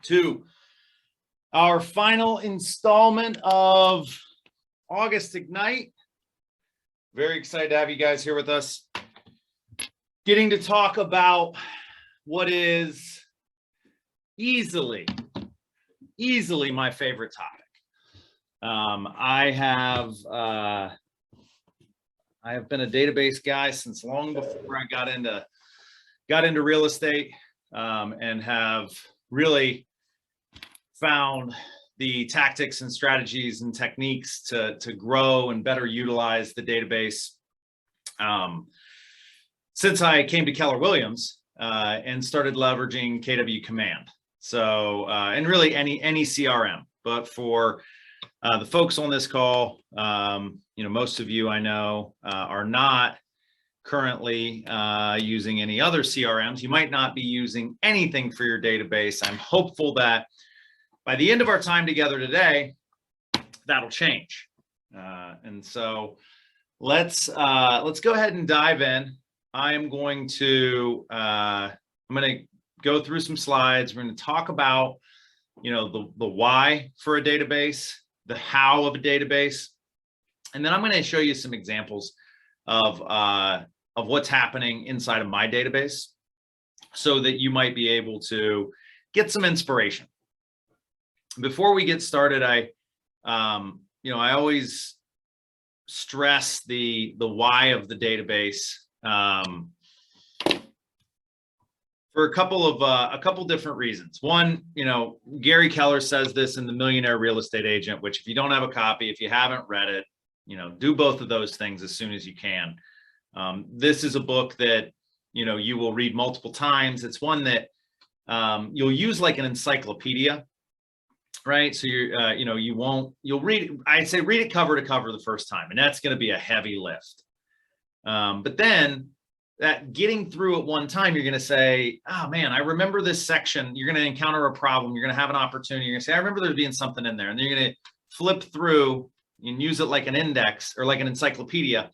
to our final installment of August Ignite. Very excited to have you guys here with us, getting to talk about what is easily my favorite topic. I have been a database guy since long before I got into real estate, and have really found the tactics and strategies and techniques to grow and better utilize the database since I came to Keller Williams and started leveraging KW Command. So and really any CRM, but for the folks on this call, most of you I know are not currently using any other CRMs. You might not be using anything for your database. I'm hopeful that by the end of our time together today, that'll change. And so let's go ahead and dive in. I'm going to go through some slides. We're going to talk about, the why for a database, the how of a database, and then I'm going to show you some examples of what's happening inside of my database, so that you might be able to get some inspiration. Before we get started, I always stress the why of the database for a couple different reasons. One, Gary Keller says this in The Millionaire Real Estate Agent, which if you don't have a copy, if you haven't read it, do both of those things as soon as you can. This is a book that, you will read multiple times. It's one that you'll use like an encyclopedia, right? So you'll read, I'd say read it cover to cover the first time, and that's going to be a heavy lift. But then that getting through it one time, you're going to say, oh man, I remember this section. You're going to encounter a problem. You're going to have an opportunity. You're going to say, I remember there being something in there. And then you're going to flip through and use it like an index or like an encyclopedia,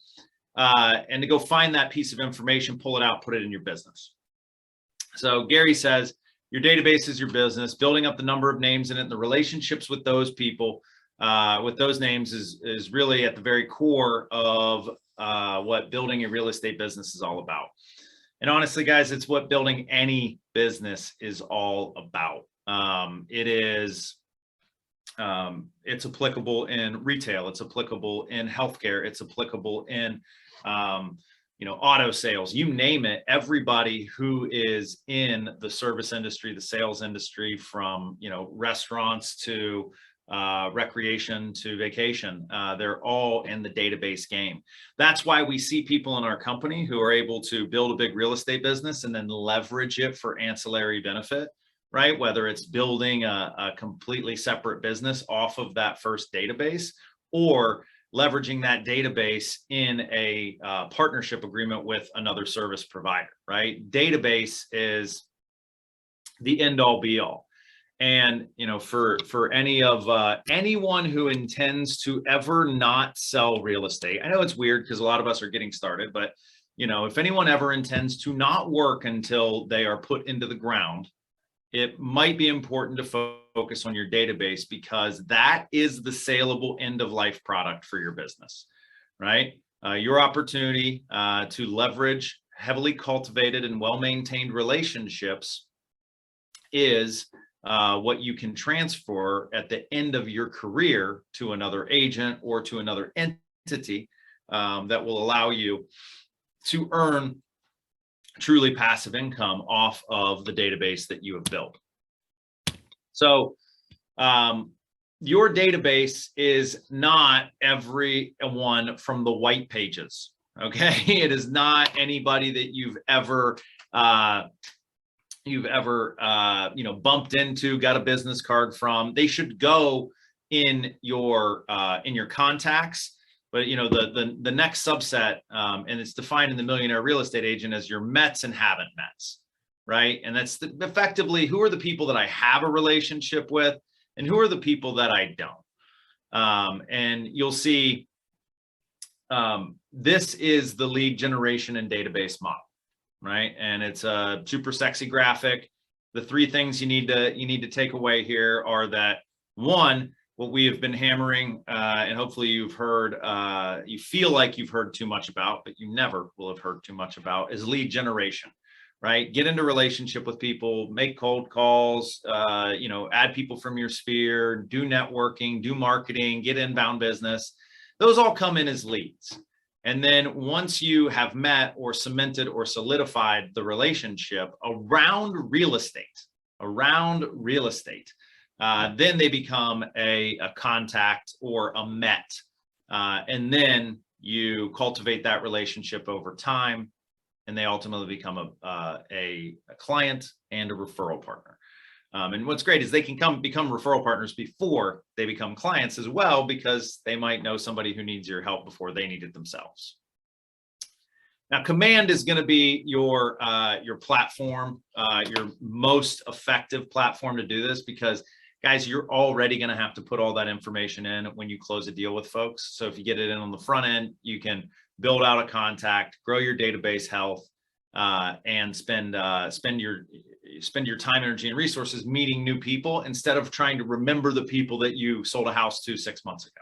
and to go find that piece of information, pull it out, put it in your business. So Gary says, your database is your business. Building up the number of names in it and the relationships with those people, with those names is really at the very core of what building a real estate business is all about. And honestly, guys, it's what building any business is all about. It's applicable in retail. It's applicable in healthcare. It's applicable in auto sales, you name it. Everybody who is in the service industry, the sales industry, from restaurants to recreation to vacation, they're all in the database game. That's why we see people in our company who are able to build a big real estate business and then leverage it for ancillary benefit, right? Whether it's building a completely separate business off of that first database, or leveraging that database in a partnership agreement with another service provider, right? Database is the end all be all. And, for anyone who intends to ever not sell real estate, I know it's weird because a lot of us are getting started, but, if anyone ever intends to not work until they are put into the ground, it might be important to focus on your database, because that is the saleable end of life product for your business, right? Your opportunity to leverage heavily cultivated and well-maintained relationships is what you can transfer at the end of your career to another agent or to another entity that will allow you to earn truly passive income off of the database that you have built. So your database is not everyone from the white pages, okay? It is not anybody that you've ever bumped into, got a business card from. They should go in your contacts. But the next subset, and it's defined in The Millionaire Real Estate Agent as your Mets and haven't Mets, right? And that's effectively who are the people that I have a relationship with, and who are the people that I don't. And you'll see this is the lead generation and database model, right? And it's a super sexy graphic. the three things you need to take away here are that, one, what we have been hammering, and hopefully you've heard, you feel like you've heard too much about, but you never will have heard too much about, is lead generation, right? Get into relationship with people, make cold calls, add people from your sphere, do networking, do marketing, get inbound business. Those all come in as leads. And then once you have met or cemented or solidified the relationship around real estate, then they become a contact or a met. And then you cultivate that relationship over time, and they ultimately become a client and a referral partner. And what's great is they can become referral partners before they become clients as well, because they might know somebody who needs your help before they need it themselves. Now, Command is going to be your platform, your most effective platform to do this, because guys, you're already going to have to put all that information in when you close a deal with folks. So if you get it in on the front end, you can build out a contact, grow your database health, and spend your time, energy, and resources meeting new people instead of trying to remember the people that you sold a house to 6 months ago.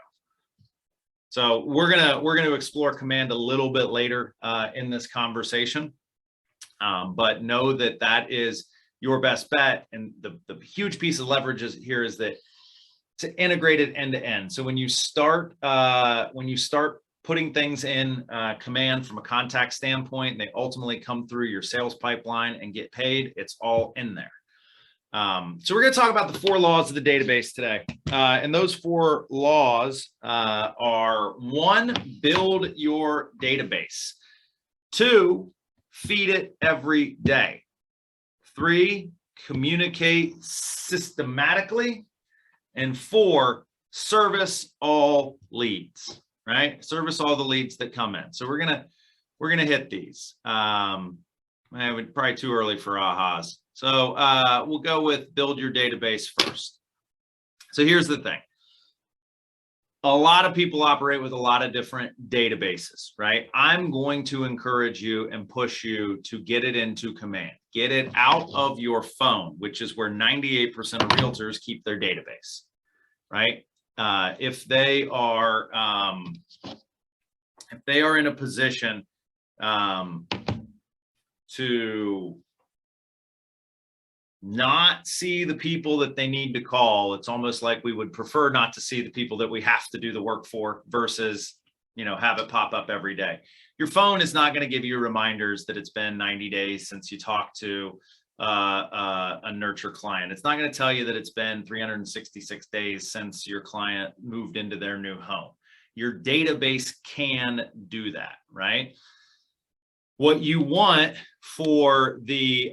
So we're gonna explore Command a little bit later in this conversation, but know that that is your best bet. And the huge piece of leverage here is that to integrate it end to end. So when you start putting things in Command from a contact standpoint, they ultimately come through your sales pipeline and get paid, it's all in there. So we're going to talk about the 4 laws of the database today. And those 4 laws are: 1, build your database; 2, feed it every day; 3, communicate systematically; and 4, service all leads. Right? Service all the leads that come in. So we're gonna hit these. Probably too early for ahas. So we'll go with build your database first. So here's the thing. A lot of people operate with a lot of different databases, right? I'm going to encourage you and push you to get it into Command. Get it out of your phone, which is where 98% of realtors keep their database, right? If they are in a position to not see the people that they need to call, it's almost like we would prefer not to see the people that we have to do the work for versus, have it pop up every day. Your phone is not going to give you reminders that it's been 90 days since you talked to a nurture client. It's not going to tell you that it's been 366 days since your client moved into their new home. Your database can do that, right? What you want for the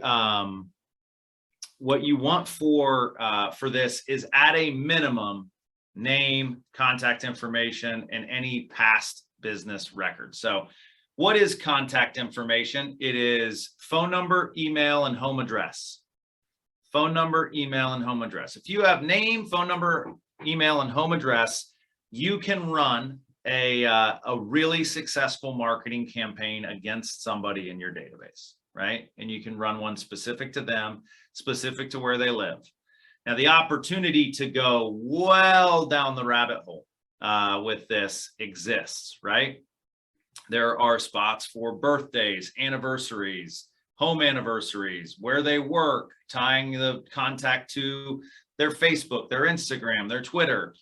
for this is, at a minimum, name, contact information, and any past business records. So what is contact information? It is phone number, email, and home address. Phone number, email, and home address. If you have name, phone number, email, and home address, you can run a really successful marketing campaign against somebody in your database, right? And you can run one specific to them, specific to where they live. Now, the opportunity to go well down the rabbit hole with this exists, right? There are spots for birthdays, anniversaries, home anniversaries, where they work, tying the contact to their Facebook, their Instagram, their Twitter.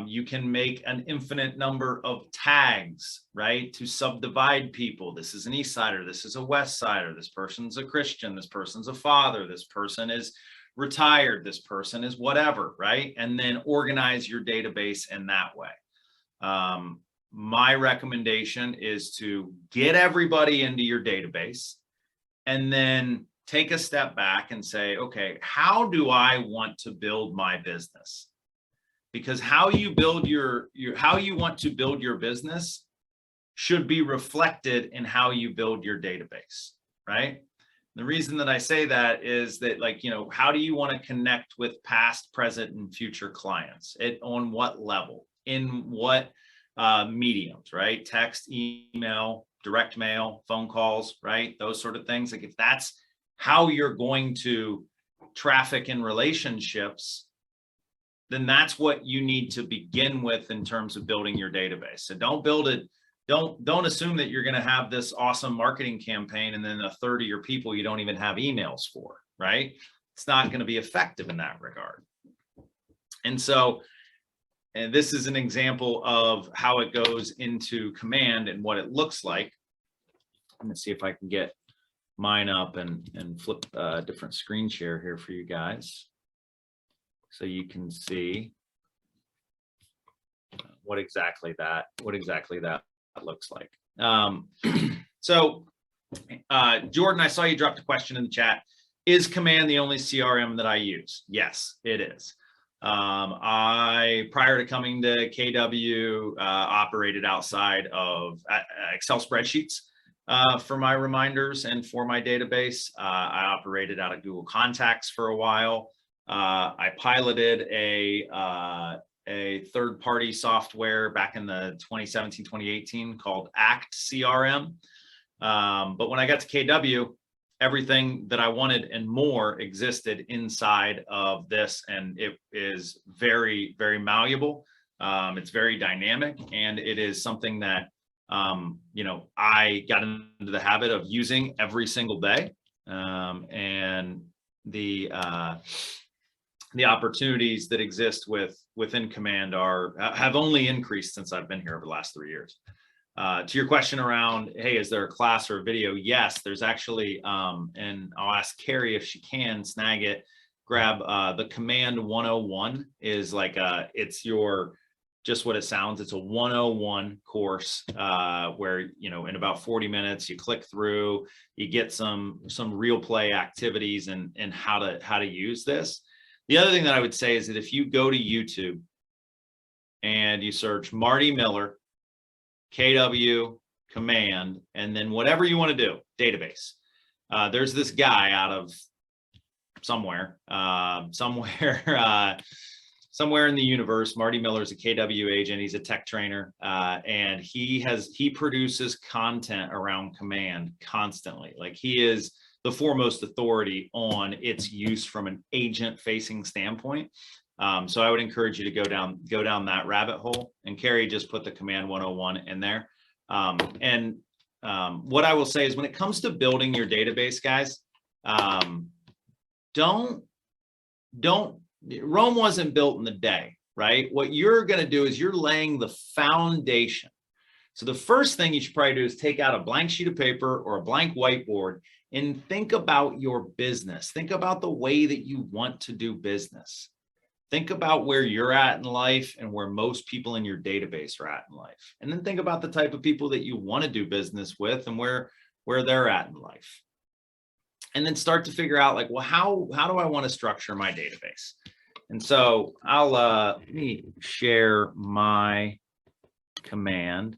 You can make an infinite number of tags, right, to subdivide people. This is an East Sider. This is a West Sider. This person's a Christian. This person's a father. This person is retired. This person is whatever, right? And then organize your database in that way. My recommendation is to get everybody into your database and then take a step back and say, okay, how do I want to build my business? Because how you build how you want to build your business should be reflected in how you build your database, right? The reason that I say that is that, how do you want to connect with past, present, and future clients? On what level? In what mediums, right? Text, email, direct mail, phone calls, right? Those sort of things. Like, if that's how you're going to traffic and relationships, then that's what you need to begin with in terms of building your database. So don't build it. Don't assume that you're going to have this awesome marketing campaign and then a third of your people you don't even have emails for, right? It's not going to be effective in that regard. And so, and this is an example of how it goes into command and what it looks like. Let me see if I can get mine up and flip a different screen share here for you guys, so you can see what exactly that looks like. So Jordan, I saw you dropped a question in the chat. Is Command the only CRM that I use? Yes, it is. I, prior to coming to KW, operated outside of Excel spreadsheets for my reminders and for my database. I operated out of Google Contacts for a while. I piloted a third-party software back in the 2017, 2018 called Act CRM. But when I got to KW, everything that I wanted and more existed inside of this, and it is very, very malleable. It's very dynamic, and it is something that you know, I got into the habit of using every single day, and the opportunities that exist within Command have only increased since I've been here over the last 3 years. To your question around, hey, is there a class or a video? Yes, there's actually, and I'll ask Carrie if she can snag it, grab the Command 101 is like, it's your, just what it sounds. It's a 101 course where, you know, in about 40 minutes, you click through, you get some real play activities and how to use this. The other thing that I would say is that if you go to YouTube and you search Marty Miller, KW, Command, and then whatever you want to do, database. There's this guy out of somewhere in the universe. Marty Miller is a KW agent. He's a tech trainer, and he produces content around Command constantly. Like, he is the foremost authority on its use from an agent-facing standpoint. So I would encourage you to go down that rabbit hole. And Carrie just put the Command 101 in there. What I will say is, when it comes to building your database, guys, Rome wasn't built in the day, right? What you're going to do is you're laying the foundation. So the first thing you should probably do is take out a blank sheet of paper or a blank whiteboard and think about your business. Think about the way that you want to do business. Think about where you're at in life and where most people in your database are at in life. And then think about the type of people that you want to do business with and where they're at in life. And then start to figure out, like, well, how do I want to structure my database? And so I'll let me share my Command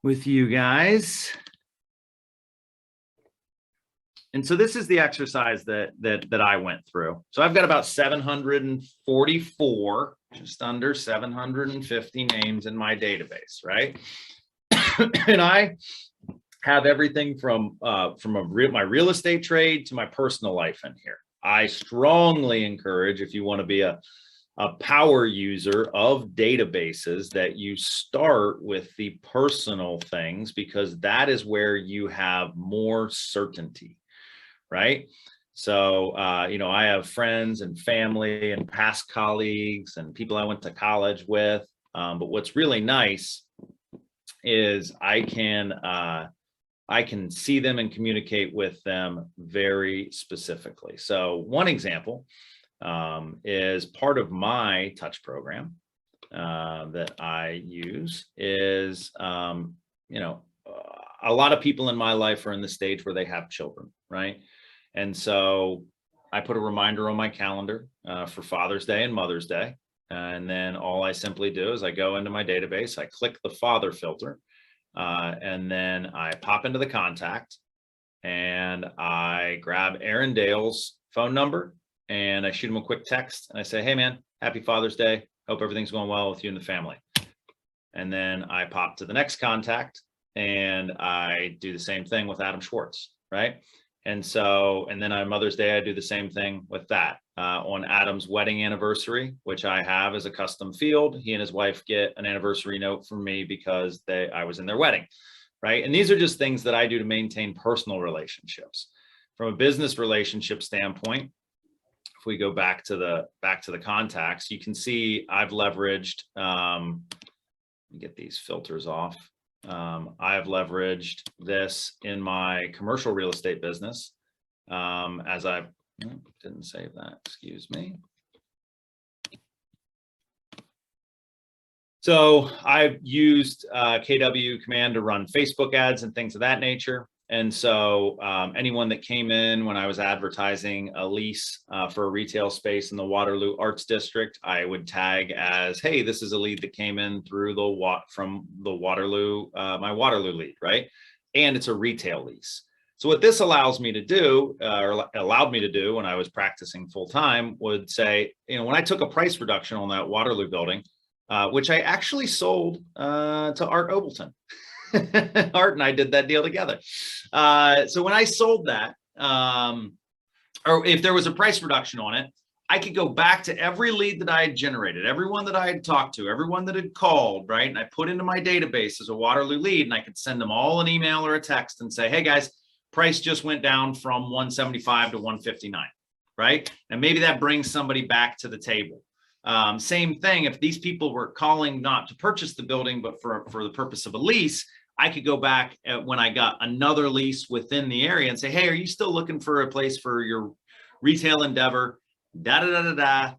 with you guys. And so this is the exercise that I went through. So I've got about 744, just under 750 names in my database, right? And I have everything from my real estate trade to my personal life in here. I strongly encourage, if you want to be a power user of databases, that you start with the personal things, because that is where you have more certainty. Right? So, you know, I have friends and family and past colleagues and people I went to college with. But what's really nice is I can see them and communicate with them very specifically. So one example is part of my touch program that I use is, you know, a lot of people in my life are in the stage where they have children, right? And so I put a reminder on my calendar for Father's Day and Mother's Day. And then all I simply do is I go into my database, I click the father filter, and then I pop into the contact and I grab Aaron Dale's phone number and I shoot him a quick text and I say, hey man, happy Father's Day. Hope everything's going well with you and the family. And then I pop to the next contact and I do the same thing with Adam Schwartz, right? And so, and then on Mother's Day, I do the same thing with that. On Adam's wedding anniversary, which I have as a custom field, he and his wife get an anniversary note from me because I was in their wedding, right? And these are just things that I do to maintain personal relationships. From a business relationship standpoint, if we go back to the contacts, you can see I've leveraged, let me get these filters off. I've leveraged this in my commercial real estate business. As I didn't save that, excuse me. So I've used KW command to run Facebook ads and things of that nature. And so anyone that came in when I was advertising a lease for a retail space in the Waterloo Arts District, I would tag as, hey, this is a lead that came in through from the Waterloo, my Waterloo lead, right? And it's a retail lease. So what this allows me to do, or allowed me to do when I was practicing full time, would say, you know, when I took a price reduction on that Waterloo building, which I actually sold to Art Obleton. Art and I did that deal together. So when I sold that, or if there was a price reduction on it, I could go back to every lead that I had generated, everyone that I had talked to, everyone that had called, right? And I put into my database as a Waterloo lead, and I could send them all an email or a text and say, hey guys, price just went down from 175 to 159, right? And maybe that brings somebody back to the table. Same thing, if these people were calling not to purchase the building, but for the purpose of a lease, I could go back when I got another lease within the area and say, hey, are you still looking for a place for your retail endeavor? Da, da, da, da, da.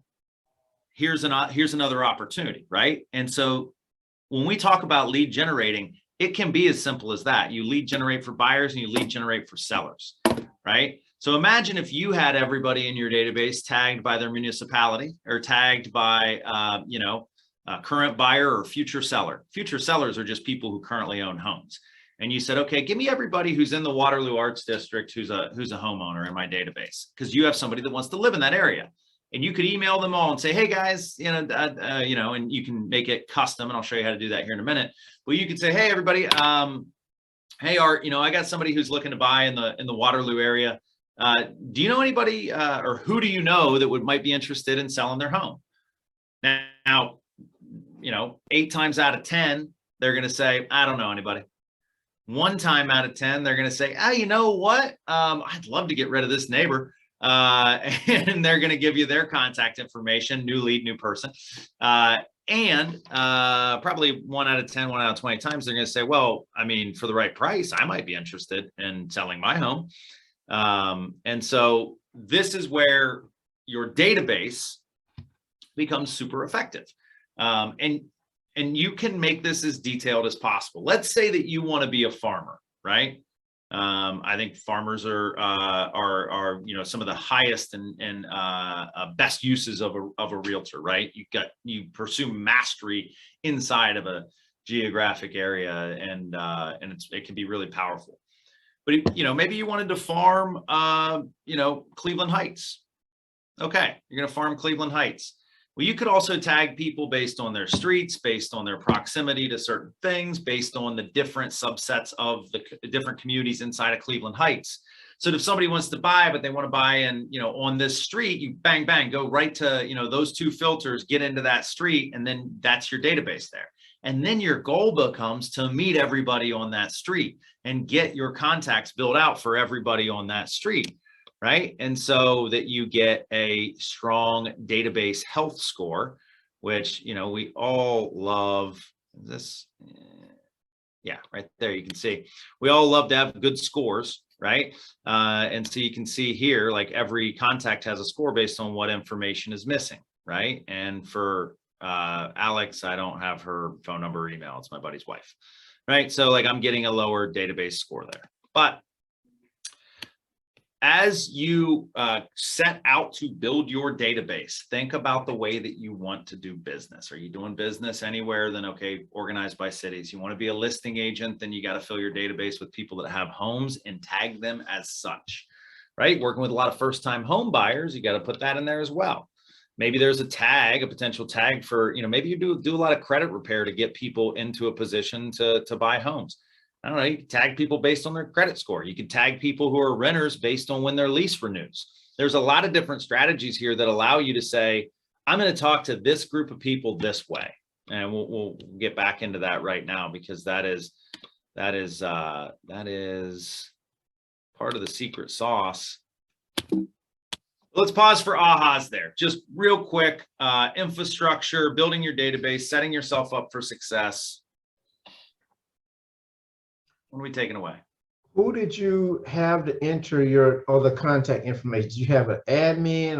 Here's another opportunity, right? And so when we talk about lead generating, it can be as simple as that. You lead generate for buyers and you lead generate for sellers, right? So imagine if you had everybody in your database tagged by their municipality or tagged by, current buyer or future seller. Future sellers are just people who currently own homes. And you said, okay, give me everybody who's in the Waterloo Arts District who's a homeowner in my database, because you have somebody that wants to live in that area. And you could email them all and say, hey guys, and you can make it custom, and I'll show you how to do that here in a minute. But you could say, hey everybody, hey Art, I got somebody who's looking to buy in the Waterloo area. Do you know anybody or who do you know that might be interested in selling their home? Now, 8 times out of 10, they're going to say, I don't know anybody. 1 time out of 10, they're going to say, you know what? I'd love to get rid of this neighbor. And they're going to give you their contact information, new lead, new person. And probably 1 out of 10, 1 out of 20 times, they're going to say, well, I mean, for the right price, I might be interested in selling my home. And so this is where your database becomes super effective. And you can make this as detailed as possible. Let's say that you want to be a farmer, right? I think farmers are some of the highest and best uses of a realtor, right? You pursue mastery inside of a geographic area, and it can be really powerful. But maybe you wanted to farm Cleveland Heights. Okay, you're going to farm Cleveland Heights. Well, you could also tag people based on their streets, based on their proximity to certain things, based on the different subsets of the different communities inside of Cleveland Heights. So if somebody wants to buy, but they want to buy in, on this street, you bang, bang, go right to, those 2 filters, get into that street, and then that's your database there. And then your goal becomes to meet everybody on that street and get your contacts built out for everybody on that street. Right. And so that you get a strong database health score, which, we all love this. Yeah, right there. You can see we all love to have good scores. Right. And so you can see here, like every contact has a score based on what information is missing. Right. And for Alex, I don't have her phone number or email. It's my buddy's wife. Right. So like I'm getting a lower database score there. But as you set out to build your database, think about the way that you want to do business. Are you doing business anywhere? Then okay, organized by cities. You want to be a listing agent, then you got to fill your database with people that have homes and tag them as such, right? Working with a lot of first-time home buyers, you got to put that in there as well. Maybe there's a potential tag for, maybe you do a lot of credit repair to get people into a position to buy homes. I don't know, you can tag people based on their credit score. You can tag people who are renters based on when their lease renews. There's a lot of different strategies here that allow you to say, I'm going to talk to this group of people this way. And we'll get back into that right now, because that is part of the secret sauce. Let's pause for ahas there. Just real quick, infrastructure, building your database, setting yourself up for success. What are we taking away? Who did you have to enter all the contact information? Did you have an admin,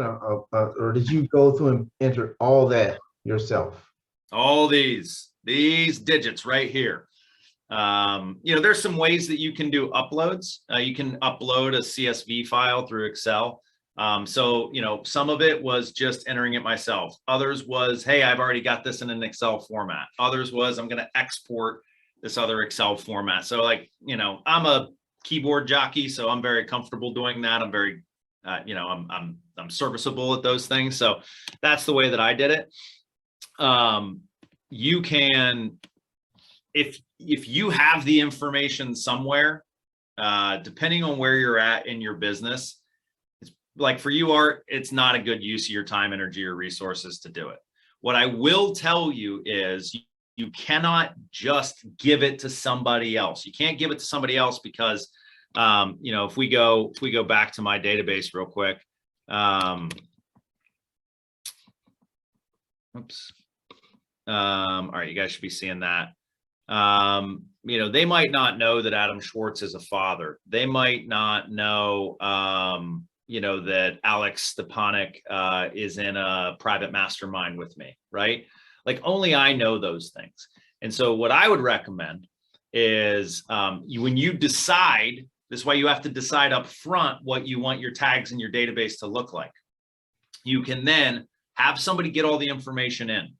or did you go through and enter all that yourself? All these digits right here. There's some ways that you can do uploads. You can upload a CSV file through Excel. Some of it was just entering it myself. Others was, hey, I've already got this in an Excel format. Others was, I'm going to export this other Excel format. So I'm a keyboard jockey, so I'm very comfortable doing that. I'm very, I'm serviceable at those things. So that's the way that I did it. You can, if you have the information somewhere, depending on where you're at in your business, it's like for you, Art, it's not a good use of your time, energy, or resources to do it. What I will tell you is you cannot just give it to somebody else. You can't give it to somebody else because, if we go back to my database real quick, oops. All right, you guys should be seeing that. They might not know that Adam Schwartz is a father. They might not know, that Alex Stepanek is in a private mastermind with me, right? Like only I know those things. And so what I would recommend is when you decide, this is why you have to decide up front what you want your tags in your database to look like. You can then have somebody get all the information in,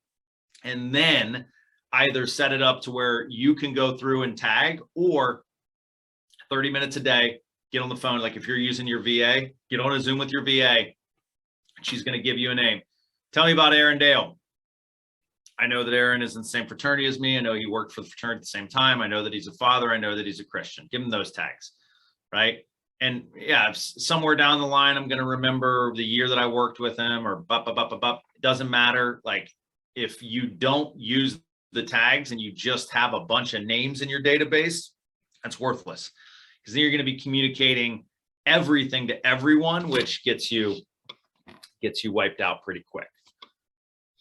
and then either set it up to where you can go through and tag, or 30 minutes a day, get on the phone. Like if you're using your VA, get on a Zoom with your VA. She's going to give you a name. Tell me about Aaron Dale. I know that Aaron is in the same fraternity as me. I know he worked for the fraternity at the same time. I know that he's a father. I know that he's a Christian. Give him those tags, right? And yeah, somewhere down the line, I'm going to remember the year that I worked with him, or it doesn't matter. Like if you don't use the tags and you just have a bunch of names in your database, that's worthless, because then you're going to be communicating everything to everyone, which gets you wiped out pretty quick.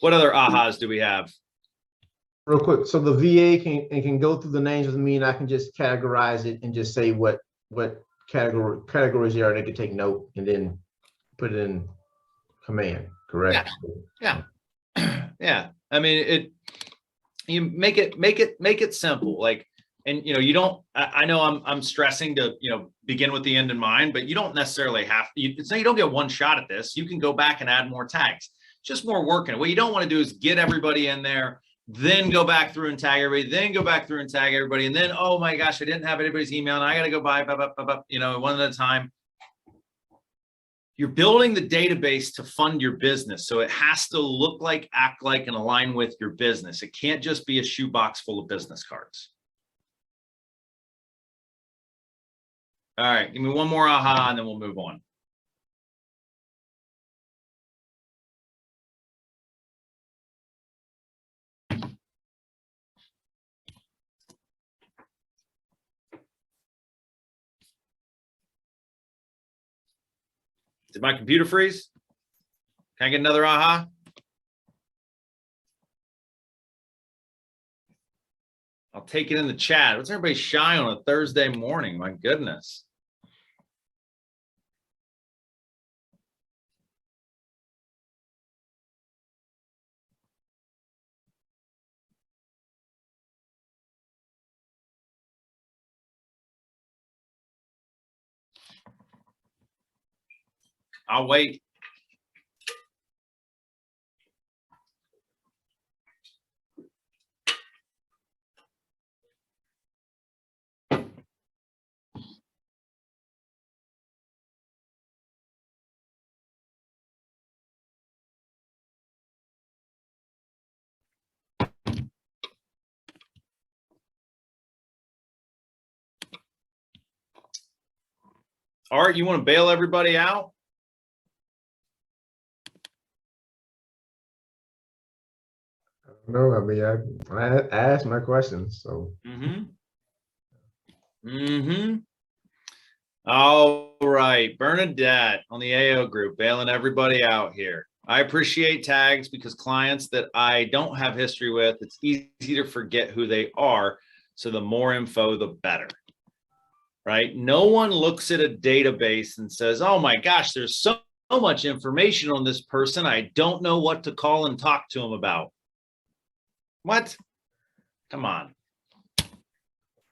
What other ahas do we have? Real quick, so the VA can go through the names with me, and I can just categorize it and just say what categories they are. They can take note and then put it in command, correct? Yeah. Yeah. I mean, you make it simple. Like, and you don't, I know I'm stressing to, begin with the end in mind, but you don't necessarily have, you don't get one shot at this. You can go back and add more tags. Just more work in it. What you don't want to do is get everybody in there, then go back through and tag everybody, then go back through and tag everybody. And then, oh my gosh, I didn't have anybody's email and I got to go buy, one at a time. You're building the database to fund your business. So it has to look like, act like, and align with your business. It can't just be a shoebox full of business cards. All right, give me one more aha and then we'll move on. Did my computer freeze? Can I get another aha? I'll take it in the chat. What's everybody shy on a Thursday morning? My goodness. I'll wait. Art, you want to bail everybody out? No, I mean, I asked my questions, so. All right, Bernadette on the AO group, bailing everybody out here. I appreciate tags because clients that I don't have history with, it's easy to forget who they are. So the more info, the better, right? No one looks at a database and says, oh my gosh, there's so much information on this person. I don't know what to call and talk to them about. What? Come on.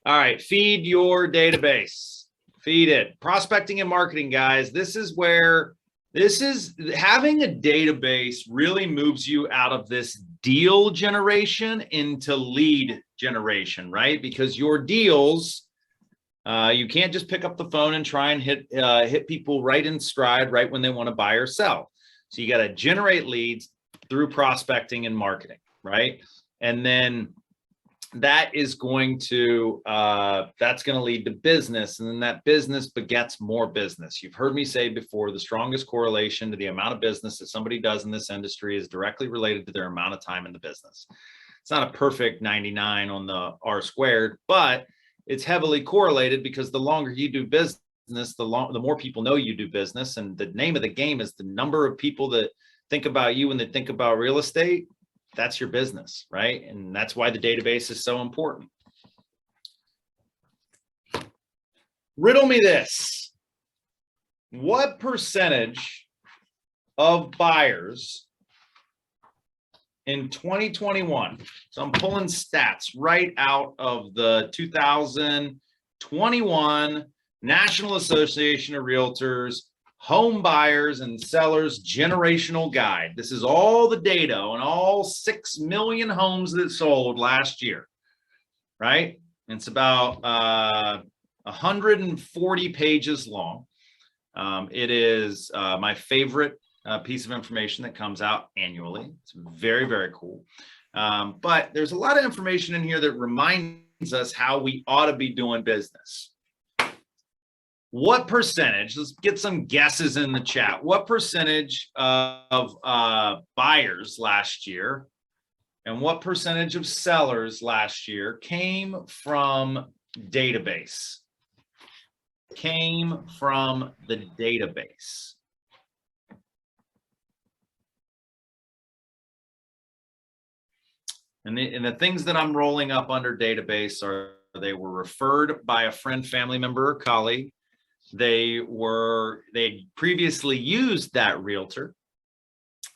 All right, feed your database. Feed it. Prospecting and marketing, guys. This is having a database really moves you out of this deal generation into lead generation, right? Because your deals, you can't just pick up the phone and try and hit people right in stride, right when they want to buy or sell. So you got to generate leads through prospecting and marketing, right? And then that is going to lead to business, and then that business begets more business. You've heard me say before, the strongest correlation to the amount of business that somebody does in this industry is directly related to their amount of time in the business. It's not a perfect 99 on the R squared, but it's heavily correlated because the longer you do business, the more people know you do business. And the name of the game is the number of people that think about you when they think about real estate. That's your business, right? And that's why the database is so important. Riddle me this. What percentage of buyers in 2021, so I'm pulling stats right out of the 2021 National Association of Realtors Home Buyers and Sellers Generational Guide. This is all the data on all 6 million homes that sold last year, right? And it's about 140 pages long. It is my favorite piece of information that comes out annually. It's very, very cool. But there's a lot of information in here that reminds us how we ought to be doing business. What percentage, let's get some guesses in the chat. What percentage of buyers last year and what percentage of sellers last year came from database? Came from the database. And the things that I'm rolling up under database are they were referred by a friend, family member, or colleague. They previously used that realtor.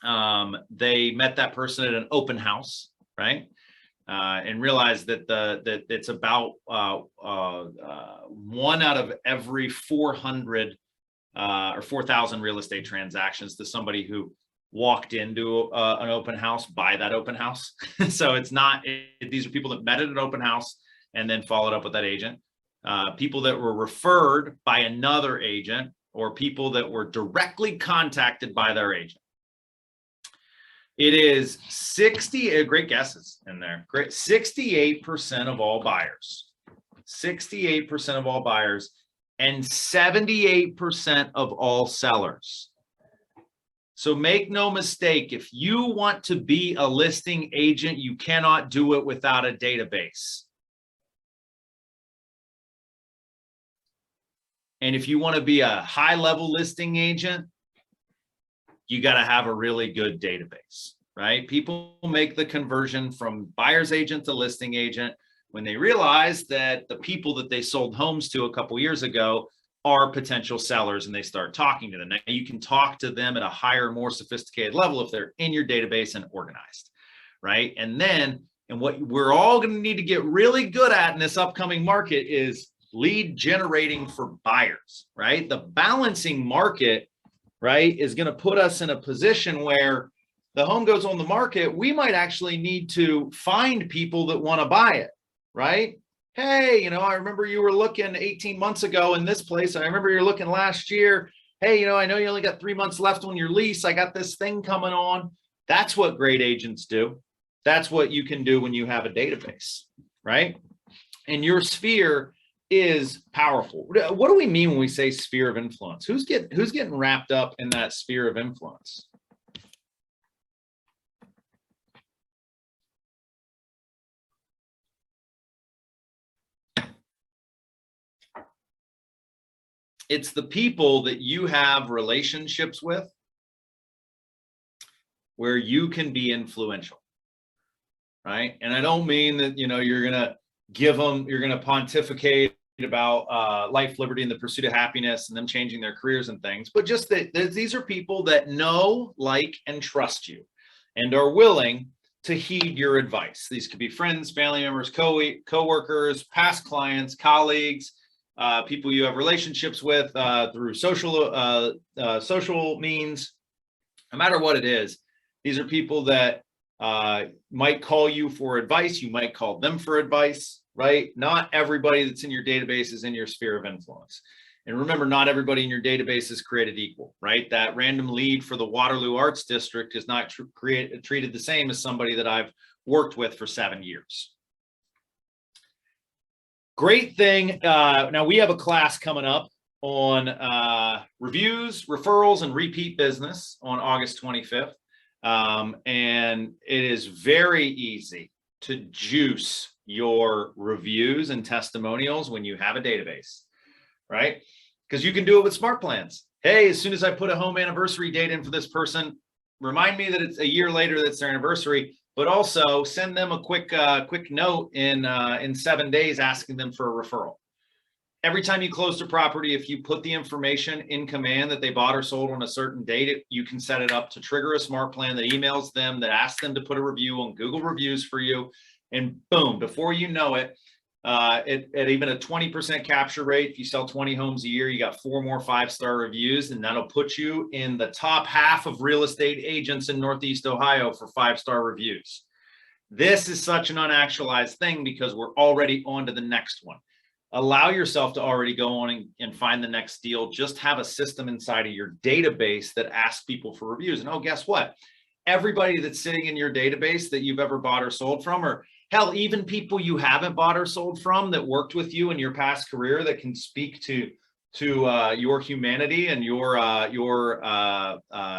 They met that person at an open house, right? And realized that that it's about 1 out of every 400 or 4,000 real estate transactions to somebody who walked into an open house by that open house. So it's not, these are people that met at an open house and then followed up with that agent. People that were referred by another agent or people that were directly contacted by their agent. It is 60, great guesses in there. Great, 68% of all buyers, 68% of all buyers, and 78% of all sellers. So make no mistake, if you want to be a listing agent, you cannot do it without a database. And if you want to be a high-level listing agent, you got to have a really good database, right? People make the conversion from buyer's agent to listing agent when they realize that the people that they sold homes to a couple years ago are potential sellers and they start talking to them. Now you can talk to them at a higher, more sophisticated level if they're in your database and organized, right? And what we're all going to need to get really good at in this upcoming market is lead generating for buyers, right? The balancing market, right, is going to put us in a position where the home goes on the market. We might actually need to find people that want to buy it, right? Hey, I remember you were looking 18 months ago in this place. I remember you're looking last year. Hey, I know you only got 3 months left on your lease. I got this thing coming on. That's what great agents do. That's what you can do when you have a database, right? In your sphere, is powerful. What do we mean when we say sphere of influence? Who's getting wrapped up in that sphere of influence? It's the people that you have relationships with where you can be influential, right? And I don't mean that, you're going to you're going to pontificate about life, liberty, and the pursuit of happiness and them changing their careers and things, but just that these are people that know, like, and trust you and are willing to heed your advice. These could be friends, family members, co-workers, past clients, colleagues, people you have relationships with through social means. No matter what it is, these are people that might call you for advice. You might call them for advice, right? Not everybody that's in your database is in your sphere of influence. And remember, not everybody in your database is created equal, right? That random lead for the Waterloo Arts District is not treated the same as somebody that I've worked with for 7 years. Great thing. Now we have a class coming up on reviews, referrals, and repeat business on August 25th. And it is very easy to juice your reviews and testimonials when you have a database, right? Because you can do it with smart plans. Hey, as soon as I put a home anniversary date in for this person, remind me that it's a year later that's their anniversary, but also send them a quick note in 7 days asking them for a referral. Every time you close the property, if you put the information in command that they bought or sold on a certain date, you can set it up to trigger a smart plan that emails them, that asks them to put a review on Google Reviews for you. And boom, before you know it, at even a 20% capture rate, if you sell 20 homes a year, you got 4 more 5-star reviews, and that'll put you in the top half of real estate agents in Northeast Ohio for 5-star reviews. This is such an unactualized thing because we're already on to the next one. Allow yourself to already go on and find the next deal. Just have a system inside of your database that asks people for reviews. And oh, guess what? Everybody that's sitting in your database that you've ever bought or sold from, or hell, even people you haven't bought or sold from that worked with you in your past career that can speak to your humanity and your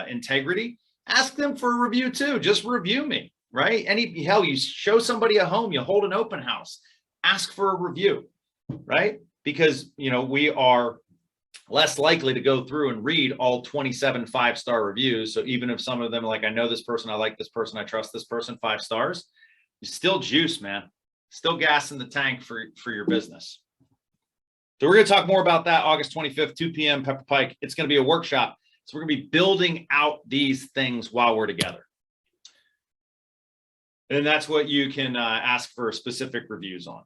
integrity, ask them for a review too. Just review me, right? Hell, you show somebody a home, you hold an open house, ask for a review. Right? Because, we are less likely to go through and read all 27 5-star reviews. So even if some of them, like, I know this person, I like this person, I trust this person, 5 stars, you still juice, man. Still gas in the tank for your business. So we're going to talk more about that August 25th, 2 p.m. Pepper Pike. It's going to be a workshop. So we're going to be building out these things while we're together. And that's what you can ask for specific reviews on.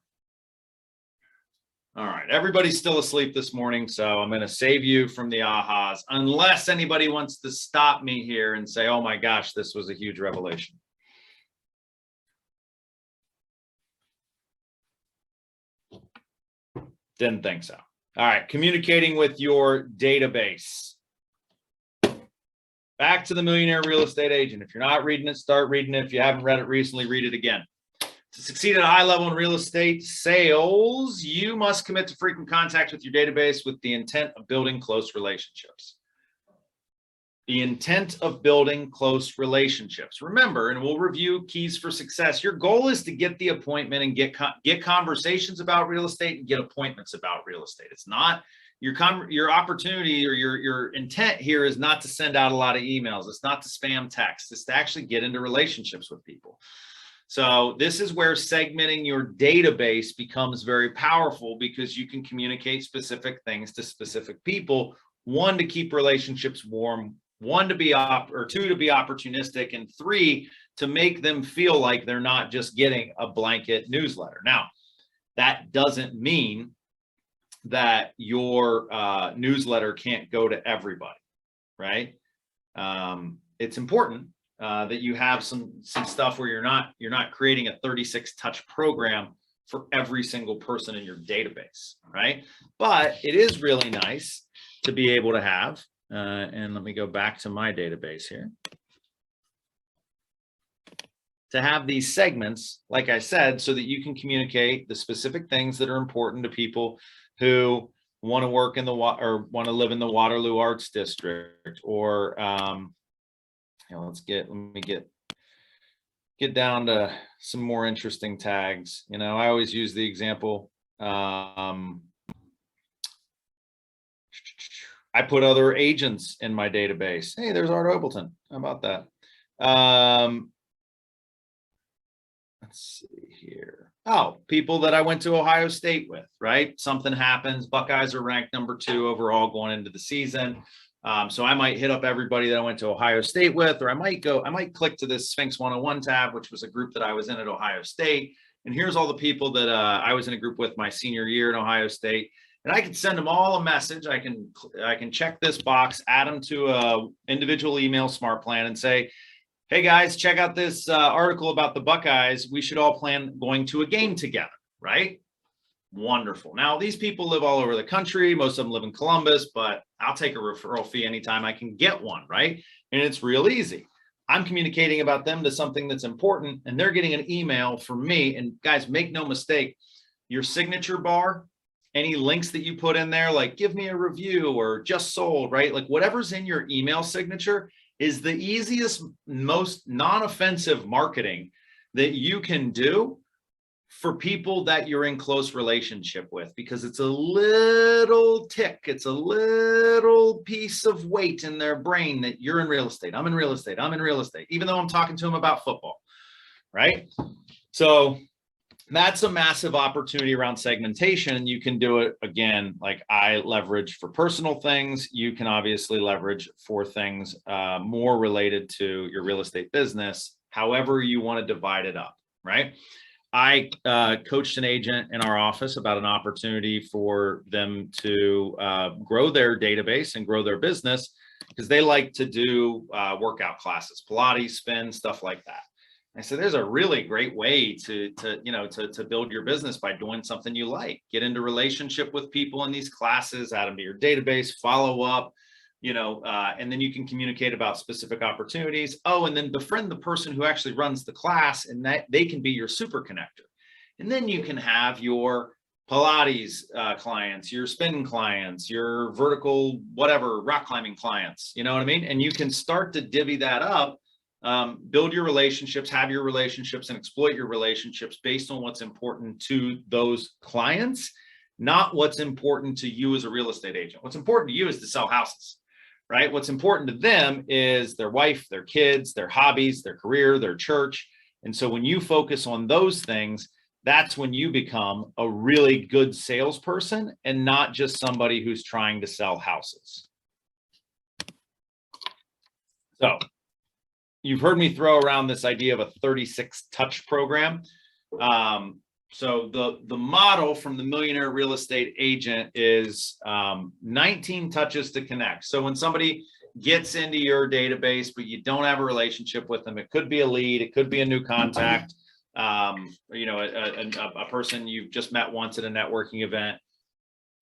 All right, everybody's still asleep this morning, so I'm going to save you from the ahas, unless anybody wants to stop me here and say, oh my gosh, this was a huge revelation. Didn't think so. All right, communicating with your database. Back to the Millionaire Real Estate Agent. If you're not reading it, start reading it. If you haven't read it recently, read it again. To succeed at a high level in real estate sales, you must commit to frequent contact with your database with the intent of building close relationships. The intent of building close relationships. Remember, and we'll review keys for success. Your goal is to get the appointment and get conversations about real estate and get appointments about real estate. It's not your opportunity or your intent here is not to send out a lot of emails. It's not to spam text. It's to actually get into relationships with people. So this is where segmenting your database becomes very powerful because you can communicate specific things to specific people. 1, to keep relationships warm, 2 to be opportunistic, and 3 to make them feel like they're not just getting a blanket newsletter. Now, that doesn't mean that your newsletter can't go to everybody, right? It's important that you have some stuff where you're not creating a 36 touch program for every single person in your database, right? But it is really nice to be able to have, and let me go back to my database here, to have these segments, like I said, so that you can communicate the specific things that are important to people who want to work in the or want to live in the Waterloo Arts District, or let me get down to some more interesting tags. I always use the example. I put other agents in my database. Hey, there's Art Obleton. How about that? Let's see here. Oh, people that I went to Ohio State with, right? Something happens. Buckeyes are ranked #2 overall going into the season. So I might hit up everybody that I went to Ohio State with, or I might click to this Sphinx 101 tab, which was a group that I was in at Ohio State. And here's all the people that I was in a group with my senior year in Ohio State. And I can send them all a message. I can check this box, add them to a individual email smart plan and say, hey guys, check out this article about the Buckeyes. We should all plan going to a game together, right? Wonderful. Now, these people live all over the country. Most of them live in Columbus, but I'll take a referral fee anytime I can get one, right? And it's real easy. I'm communicating about them to something that's important, and they're getting an email from me. And guys, make no mistake, your signature bar, any links that you put in there, like give me a review or just sold, right? Like whatever's in your email signature is the easiest, most non-offensive marketing that you can do for people that you're in close relationship with, because it's a little tick, it's a little piece of weight in their brain that you're in real estate, I'm in real estate, I'm in real estate, even though I'm talking to them about football, right? So that's a massive opportunity around segmentation. You can do it, again, like I leverage for personal things. You can obviously leverage for things more related to your real estate business, however you want to divide it up, right? I coached an agent in our office about an opportunity for them to grow their database and grow their business, because they like to do workout classes, Pilates, spin, stuff like that. I said, there's a really great way to build your business by doing something you like. Get into relationship with people in these classes, add them to your database, follow up, and then you can communicate about specific opportunities. Oh, and then befriend the person who actually runs the class, and that they can be your super connector. And then you can have your Pilates clients, your spin clients, your vertical, whatever, rock climbing clients, you know what I mean? And you can start to divvy that up. Build your relationships, have your relationships, and exploit your relationships based on what's important to those clients, not what's important to you as a real estate agent. What's important to you is to sell houses, right? What's important to them is their wife, their kids, their hobbies, their career, their church. And so when you focus on those things, that's when you become a really good salesperson and not just somebody who's trying to sell houses. So you've heard me throw around this idea of a 36 touch program. So the model from the Millionaire Real Estate Agent is 19 touches to connect. So when somebody gets into your database, but you don't have a relationship with them, it could be a lead, it could be a new contact, a person you've just met once at a networking event.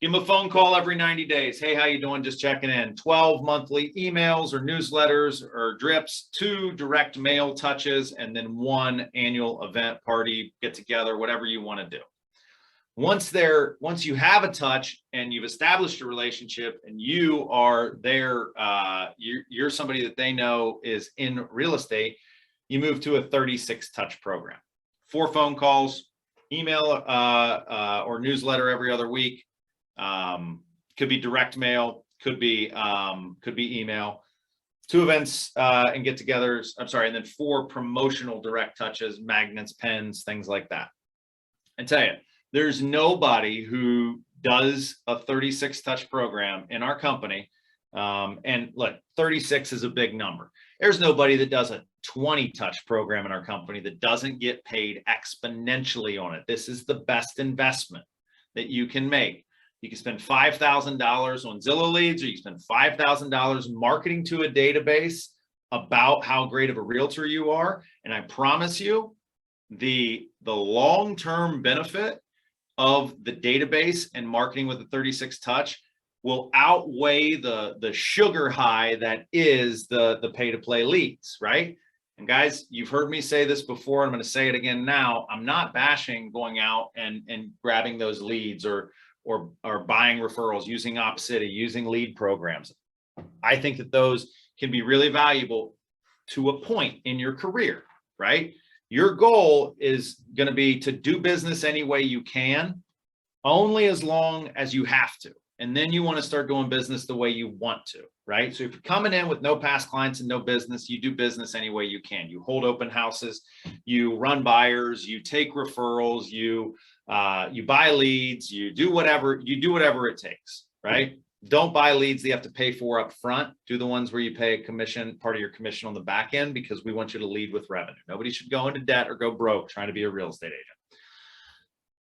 Give them a phone call every 90 days. Hey, how you doing? Just checking in. 12 monthly emails or newsletters or drips, 2 direct mail touches, and then 1 annual event, party, get together, whatever you want to do. Once you have a touch and you've established a relationship and you are there, you're somebody that they know is in real estate, you move to a 36 touch program. 4 phone calls, email or newsletter every other week. Could be direct mail, could be email, 2 events and get-togethers. And then 4 promotional direct touches, magnets, pens, things like that. I tell you, there's nobody who does a 36 touch program in our company. And look, 36 is a big number. There's nobody that does a 20 touch program in our company that doesn't get paid exponentially on it. This is the best investment that you can make. You can spend $5,000 on Zillow leads, or you can spend $5,000 marketing to a database about how great of a realtor you are. And I promise you, the long-term benefit of the database and marketing with the 36 touch will outweigh the sugar high that is the pay-to-play leads, right? And guys, you've heard me say this before. I'm going to say it again now. I'm not bashing going out and grabbing those leads or buying referrals, using OpCity, using lead programs. I think that those can be really valuable to a point in your career, right? Your goal is going to be to do business any way you can, only as long as you have to. And then you want to start doing business the way you want to, right? So if you're coming in with no past clients and no business, you do business any way you can. You hold open houses, you run buyers, you take referrals, you buy leads, you do whatever it takes, right? Don't buy leads that you have to pay for up front. Do the ones where you pay a commission, part of your commission on the back end, because we want you to lead with revenue. Nobody should go into debt or go broke trying to be a real estate agent.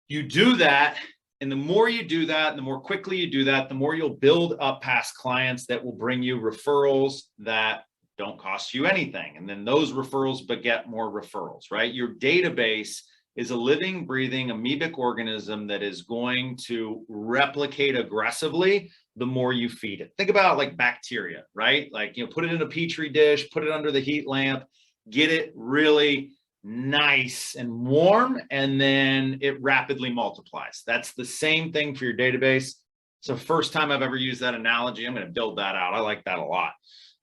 You do that. And the more you do that, and the more quickly you do that, the more you'll build up past clients that will bring you referrals that don't cost you anything. And then those referrals beget more referrals, right? Your database is a living, breathing, amoebic organism that is going to replicate aggressively the more you feed it. Think about like bacteria, right? Like, put it in a petri dish, put it under the heat lamp, get it really nice and warm, and then it rapidly multiplies. That's the same thing for your database. So first time I've ever used that analogy. I'm going to build that out. I like that a lot.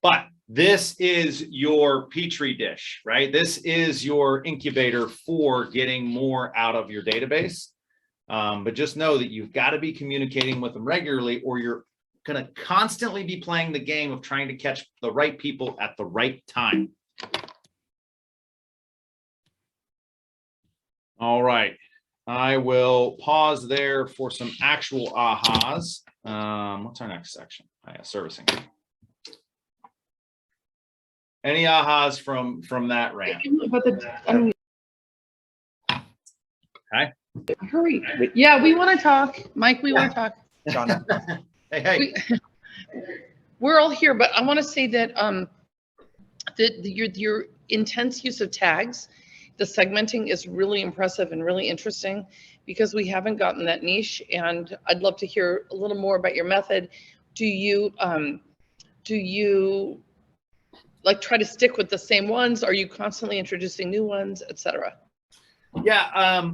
But this is your petri dish, right? This is your incubator for getting more out of your database. But just know that you've got to be communicating with them regularly, or you're going to constantly be playing the game of trying to catch the right people at the right time. All right, I will pause there for some actual ahas. What's our next section? Servicing. Any ahas from that rant? Okay. Hurry. Yeah, we want to talk. Mike, we want to talk. John. Hey. We're all here, but I want to say that your intense use of tags, the segmenting is really impressive and really interesting, because we haven't gotten that niche, and I'd love to hear a little more about your method. Do you like try to stick with the same ones? Are you constantly introducing new ones, etc.? Yeah,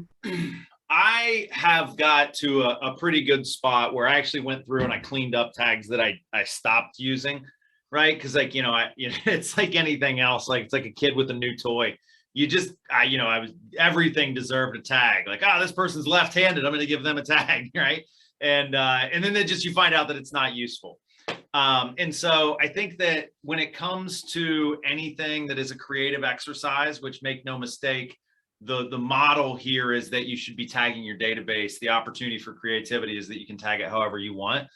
I have got to a pretty good spot where I actually went through and I cleaned up tags that I stopped using, right? Because like, it's like anything else. Like it's like a kid with a new toy. Everything deserved a tag. Like, this person's left-handed, I'm going to give them a tag, right? And then you find out that it's not useful. And so I think that when it comes to anything that is a creative exercise, which, make no mistake, the model here is that you should be tagging your database. The opportunity for creativity is that you can tag it however you want.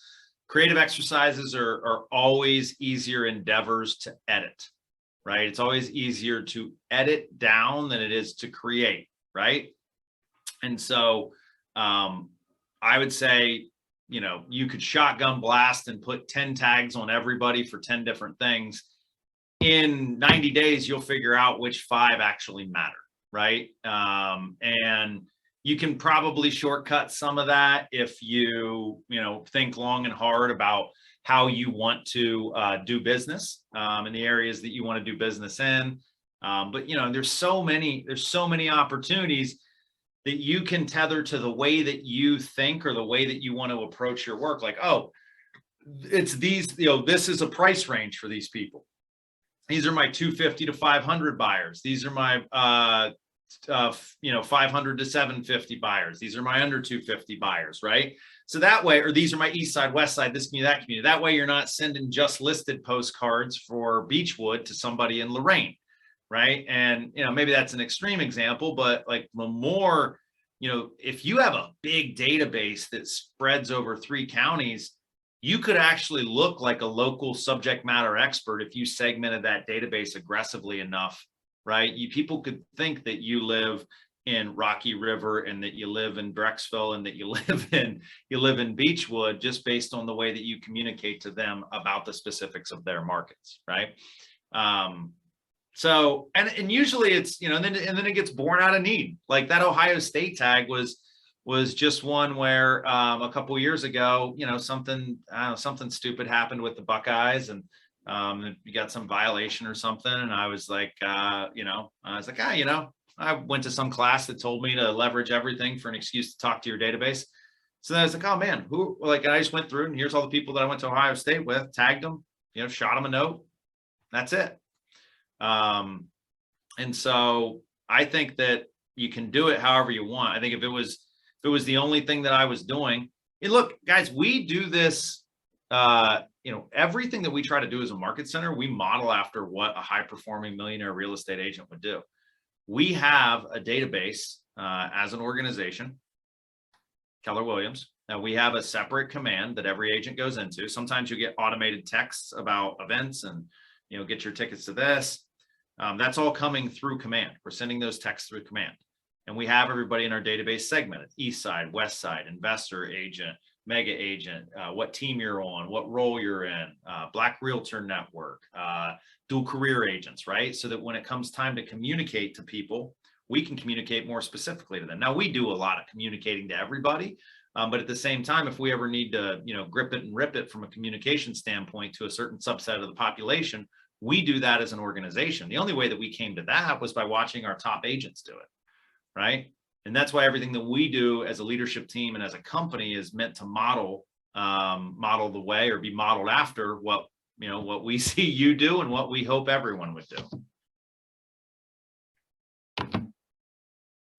Creative exercises are always easier endeavors to edit, right? It's always easier to edit down than it is to create, right? And so I would say, you could shotgun blast and put 10 tags on everybody for 10 different things. In 90 days, you'll figure out which 5 actually matter, right? And you can probably shortcut some of that if you, think long and hard about how you want to do business in the areas that you want to do business in. But there's so many opportunities that you can tether to the way that you think or the way that you want to approach your work. Like, it's these, this is a price range for these people. These are my 250 to 500 buyers. These are my 500 to 750 buyers. These are my under 250 buyers, right? So that way, or these are my east side, west side, this community, that community. That way you're not sending just listed postcards for Beechwood to somebody in Lorraine, right? And, maybe that's an extreme example, but like the more, if you have a big database that spreads over 3 counties, you could actually look like a local subject matter expert if you segmented that database aggressively enough, right? People could think that you live in Rocky River and that you live in Brecksville and that you live in Beechwood, just based on the way that you communicate to them about the specifics of their markets, right? So, and usually it's, and then it gets born out of need. Like that Ohio State tag was just one where a couple of years ago, something stupid happened with the Buckeyes, and You got some violation or something. And I was like, I went to some class that told me to leverage everything for an excuse to talk to your database. So then I was like, oh man, I just went through and here's all the people that I went to Ohio State with, tagged them, shot them a note. That's it. And so I think that you can do it however you want. I think if it was the only thing that I was doing, and look, guys, we do this, everything that we try to do as a market center, we model after what a high performing millionaire real estate agent would do. We have a database as an organization, Keller Williams. Now we have a separate command that every agent goes into. Sometimes you get automated texts about events and, get your tickets to this. That's all coming through command. We're sending those texts through command. And we have everybody in our database segmented: East Side, West Side, investor, agent, mega agent, what team you're on, what role you're in, Black Realtor Network, dual career agents, right? So that when it comes time to communicate to people, we can communicate more specifically to them. Now, we do a lot of communicating to everybody, but at the same time, if we ever need to, grip it and rip it from a communication standpoint to a certain subset of the population, we do that as an organization. The only way that we came to that was by watching our top agents do it, right? And that's why everything that we do as a leadership team and as a company is meant to model the way, or be modeled after what we see you do and what we hope everyone would do.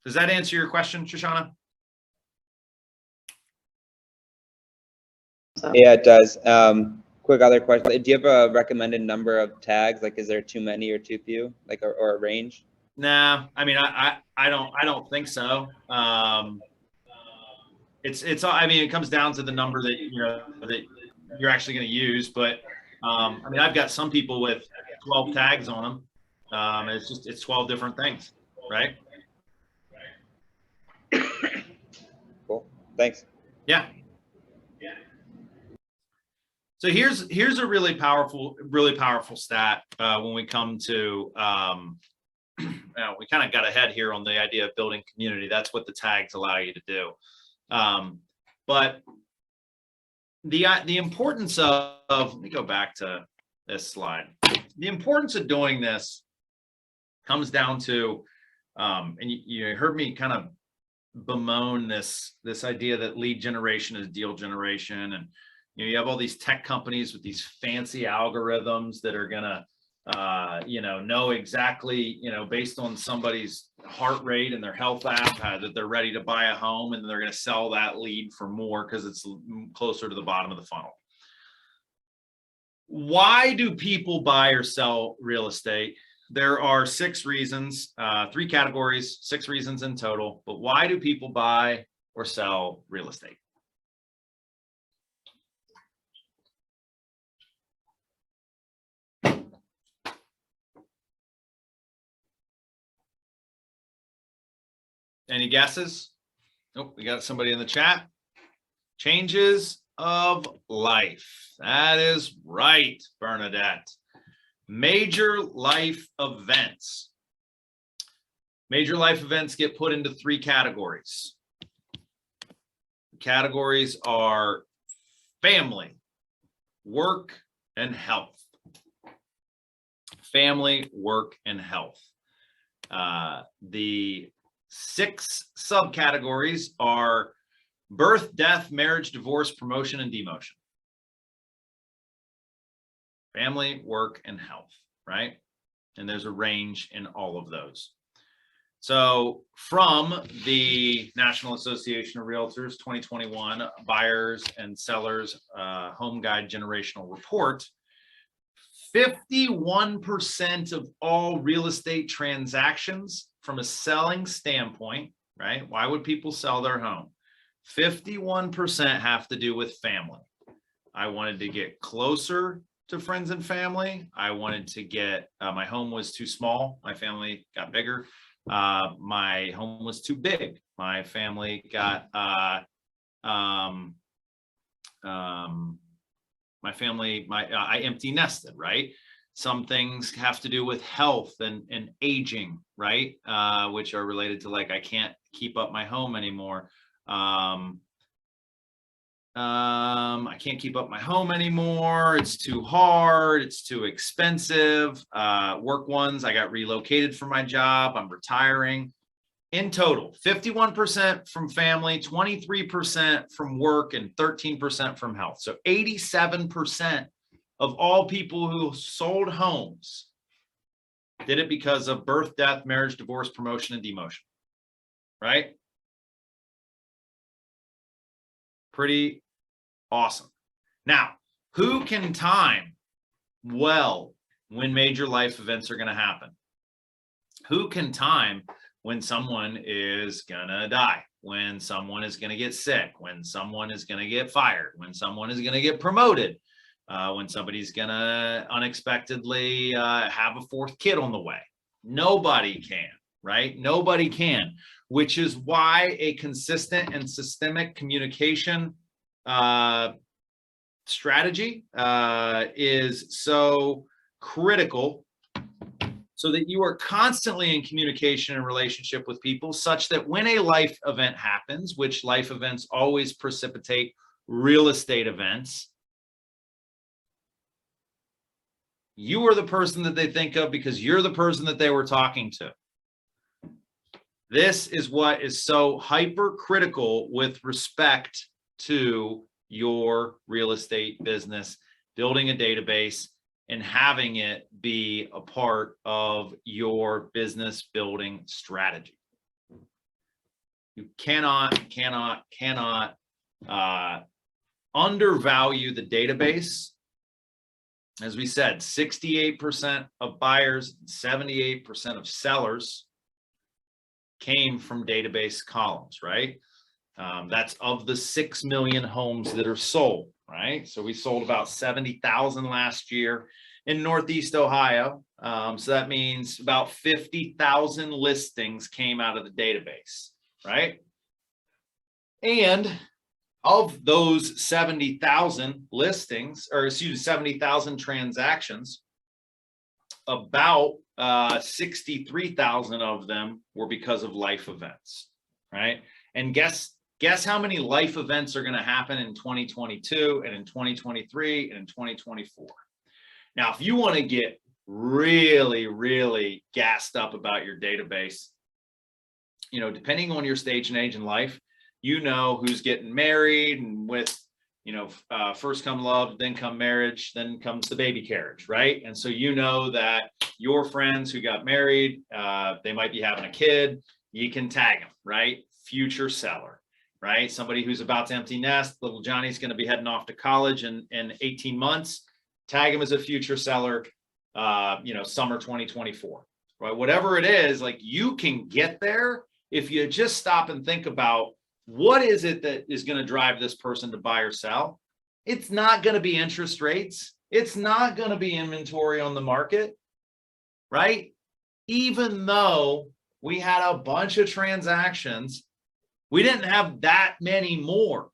Does that answer your question, Shoshana? Yeah, it does. Quick other question. Do you have a recommended number of tags? Like, is there too many or too few, like, or a range? Nah, I mean, I don't think so. It comes down to the number that you're actually going to use. But I've got some people with 12 tags on them. It's 12 different things, right? Cool. Thanks. Yeah. So here's a really powerful stat when we come to we kind of got ahead here on the idea of building community. That's what the tags allow you to do. But the importance of let me go back to this slide. The importance of doing this comes down to, and you heard me kind of bemoan this idea that lead generation is deal generation, and you have all these tech companies with these fancy algorithms that are gonna know exactly, based on somebody's heart rate and their health app, that they're ready to buy a home, and they're going to sell that lead for more because it's closer to the bottom of the funnel. Why do people buy or sell real estate? There are 6 reasons, 3 categories, 6 reasons in total. But why do people buy or sell real estate? Any guesses? Oh, we got somebody in the chat. Changes of life. That is right, Bernadette. Major life events. Major life events get put into 3 categories. The categories are family, work, and health. Family, work, and health. The 6 subcategories are birth, death, marriage, divorce, promotion, and demotion. Family, work, and health, right? And there's a range in all of those. So from the National Association of Realtors 2021 Buyers and Sellers Home Guide Generational Report, 51% of all real estate transactions from a selling standpoint, right? Why would people sell their home? 51% have to do with family. I wanted to get closer to friends and family. I wanted to get, my home was too small. My family got bigger. My home was too big. My family got, I empty nested, right? Some things have to do with health and aging, right? Which are related to, like, I can't keep up my home anymore. I can't keep up my home anymore. It's too hard. It's too expensive. Work ones, I got relocated for my job. I'm retiring. In total, 51% from family, 23% from work, and 13% from health. So 87% of all people who sold homes did it because of birth, death, marriage, divorce, promotion, and demotion, right? Pretty awesome. Now, who can time well when major life events are going to happen? Who can time when someone is going to die, when someone is going to get sick, when someone is going to get fired, when someone is going to get promoted, when somebody's going to unexpectedly have a fourth kid on the way? Nobody can, right? Nobody can, which is why a consistent and systemic communication strategy is so critical, so that you are constantly in communication and relationship with people, such that when a life event happens, which life events always precipitate real estate events, you are the person that they think of because you're the person that they were talking to. This is what is so hypercritical with respect to your real estate business, building a database and having it be a part of your business building strategy. You cannot undervalue the database. As we said, 68% of buyers, 78% of sellers came from database columns, right? That's of the 6 million homes that are sold, right? So we sold about 70,000 last year in Northeast Ohio. So that means about 50,000 listings came out of the database, right? And of those 70,000 listings, or excuse me, 70,000 transactions, about 63,000 of them were because of life events, right? And guess how many life events are going to happen in 2022 and in 2023 and in 2024. Now, if you want to get really, really gassed up about your database, you know, depending on your stage and age in life, you know who's getting married, and with, you know, first come love, then come marriage, then comes the baby carriage, right? And so you know that your friends who got married, they might be having a kid, you can tag them, right? Future seller, right? Somebody who's about to empty nest, little Johnny's going to be heading off to college in 18 months, tag him as a future seller, you know, summer 2024, right? Whatever it is, like, you can get there if you just stop and think about, what is it that is going to drive this person to buy or sell? It's not going to be interest rates. It's not going to be inventory on the market, right? Even though we had a bunch of transactions, we didn't have that many more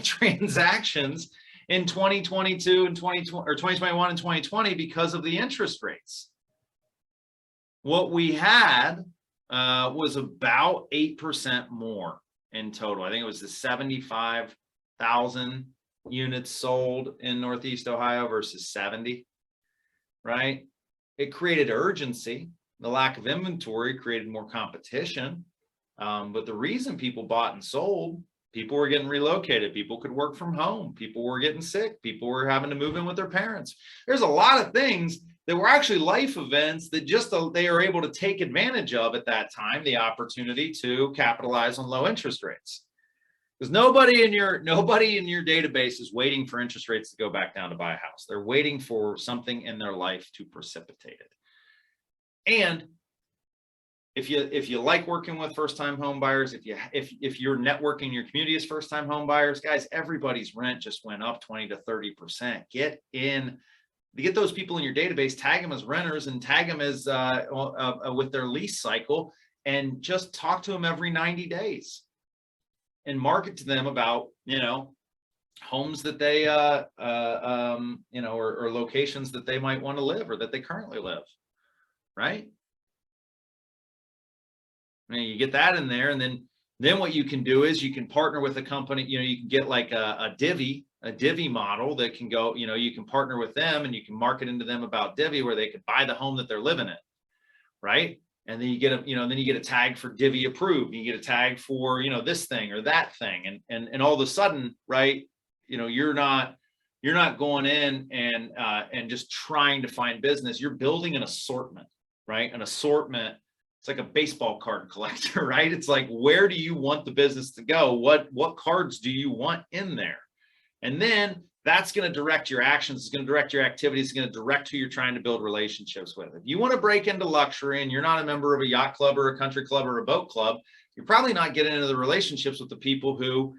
transactions in 2022 and 2020, or 2021 and 2020, because of the interest rates. What we had was about 8% more in total. I think it was the 75,000 units sold in Northeast Ohio versus 70, right? It created urgency. The lack of inventory created more competition. But the reason people bought and sold, people were getting relocated, people could work from home, people were getting sick, people were having to move in with their parents. There's a lot of things that were actually life events that just they are able to take advantage of at that time, the opportunity to capitalize on low interest rates. Because nobody in your database is waiting for interest rates to go back down to buy a house. They're waiting for something in their life to precipitate it. And if you like working with first-time home buyers, if your network in your community is first-time home buyers, guys, everybody's rent just went up 20 to 30%. Get those people in your database, tag them as renters, and tag them as with their lease cycle, and just talk to them every 90 days and market to them about, you know, homes that they, you know, or locations that they might want to live, or that they currently live, right? I mean, you get that in there, and then Then what you can do is you can partner with a company, you can get like a divvy model that can go, you can partner with them and you can market into them about divvy where they could buy the home that they're living in, right? And then you get then you get a tag for divvy approved. You get a tag for, this thing or that thing. And all of a sudden, right, you're not going in and just trying to find business. You're building an assortment, right? An assortment. It's like a baseball card collector, right? It's like, where do you want the business to go? What cards do you want in there? And then that's going to direct your actions. It's going to direct your activities. It's going to direct who you're trying to build relationships with. If you want to break into luxury and you're not a member of a yacht club or a country club or a boat club, you're probably not getting into the relationships with the people who,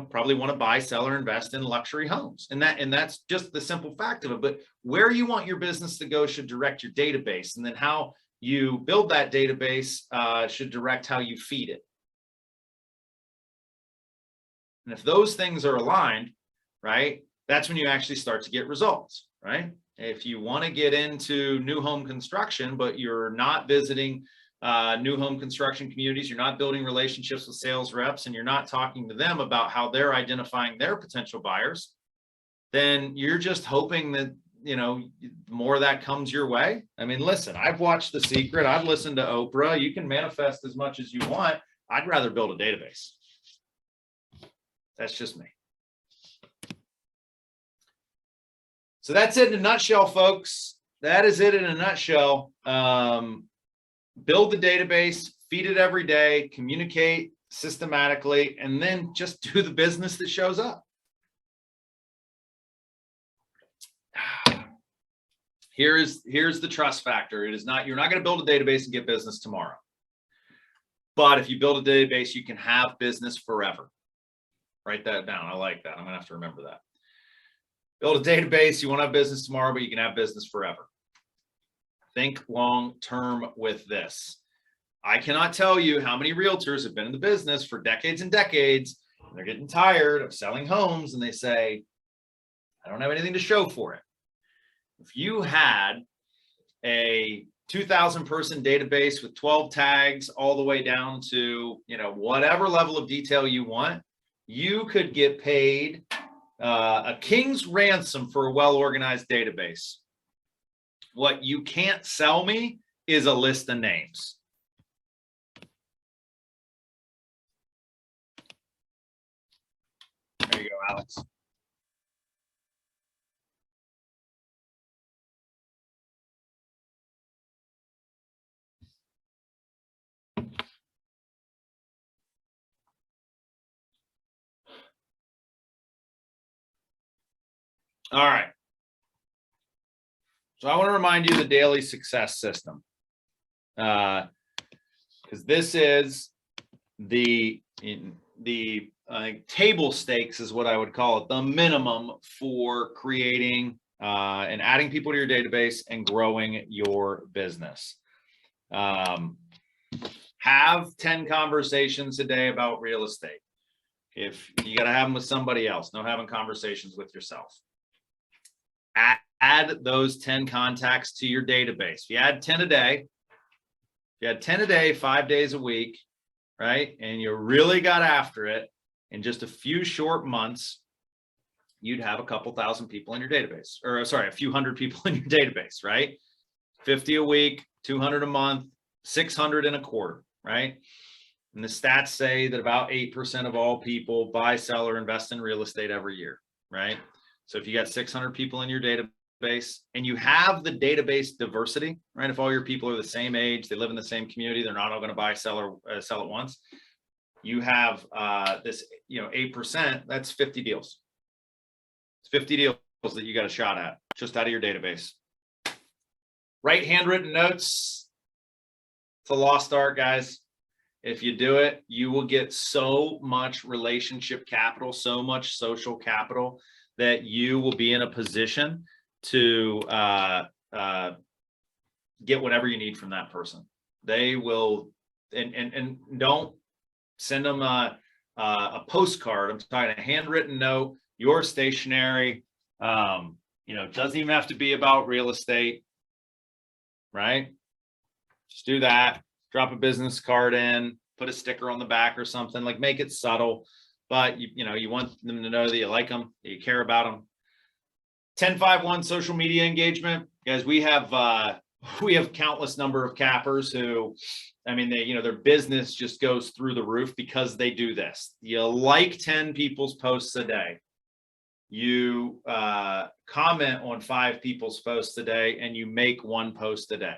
probably want to buy, sell, or invest in luxury homes. And that's just the simple fact of it. But where you want your business to go should direct your database. And then how you build that database should direct how you feed it. And if those things are aligned, right, that's when you actually start to get results, right? If you want to get into new home construction, but you're not visiting new home construction communities, you're not building relationships with sales reps, and you're not talking to them about how they're identifying their potential buyers, then you're just hoping that, more of that comes your way. I mean, listen, I've watched The Secret. I've listened to Oprah. You can manifest as much as you want. I'd rather build a database. That's just me. So that's it in a nutshell, folks. That is it in a nutshell. Build the database, feed it every day, communicate systematically, and then just do the business that shows up. Here's the trust factor. You're not going to build a database and get business tomorrow. But if you build a database, you can have business forever. Write that down. I like that. I'm going to have to remember that. Build a database. You won't have business tomorrow, but you can have business forever. Think long term with this. I cannot tell you how many realtors have been in the business for decades and decades. And they're getting tired of selling homes and they say, I don't have anything to show for it. If you had a 2,000 person database with 12 tags all the way down to, whatever level of detail you want, you could get paid a king's ransom for a well-organized database. What you can't sell me is a list of names. There you go, Alex. All right. So I want to remind you of the daily success system, because this is the table stakes is what I would call it, the minimum for creating and adding people to your database and growing your business. Have 10 conversations a day about real estate. If you got to have them with somebody else, no having conversations with yourself. Add those 10 contacts to your database. If you add 10 a day, 5 days a week, right? And you really got after it in just a few short months, you'd have a couple thousand people in your database, or sorry, a few hundred people in your database, right? 50 a week, 200 a month, 600 in a quarter, right? And the stats say that about 8% of all people buy, sell, or invest in real estate every year, right? So if you got 600 people in your database and you have the database diversity, right? If all your people are the same age, they live in the same community, they're not all going to buy, sell, or sell at once. You have this, 8%, that's 50 deals. It's 50 deals that you got a shot at just out of your database. Write handwritten notes. It's a lost art, guys. If you do it, you will get so much relationship capital, so much social capital, that you will be in a position to get whatever you need from that person. They will, and don't send them a postcard. I'm talking a handwritten note, your stationery. It doesn't even have to be about real estate, right? Just do that. Drop a business card in. put a sticker on the back or something, like make it subtle, but you want them to know that you like them, that you care about them. 10-5-1 social media engagement, guys. We have countless number of cappers who, I mean, their business just goes through the roof because they do this. You like 10 people's posts a day. You comment on 5 people's posts a day, and you make 1 post a day.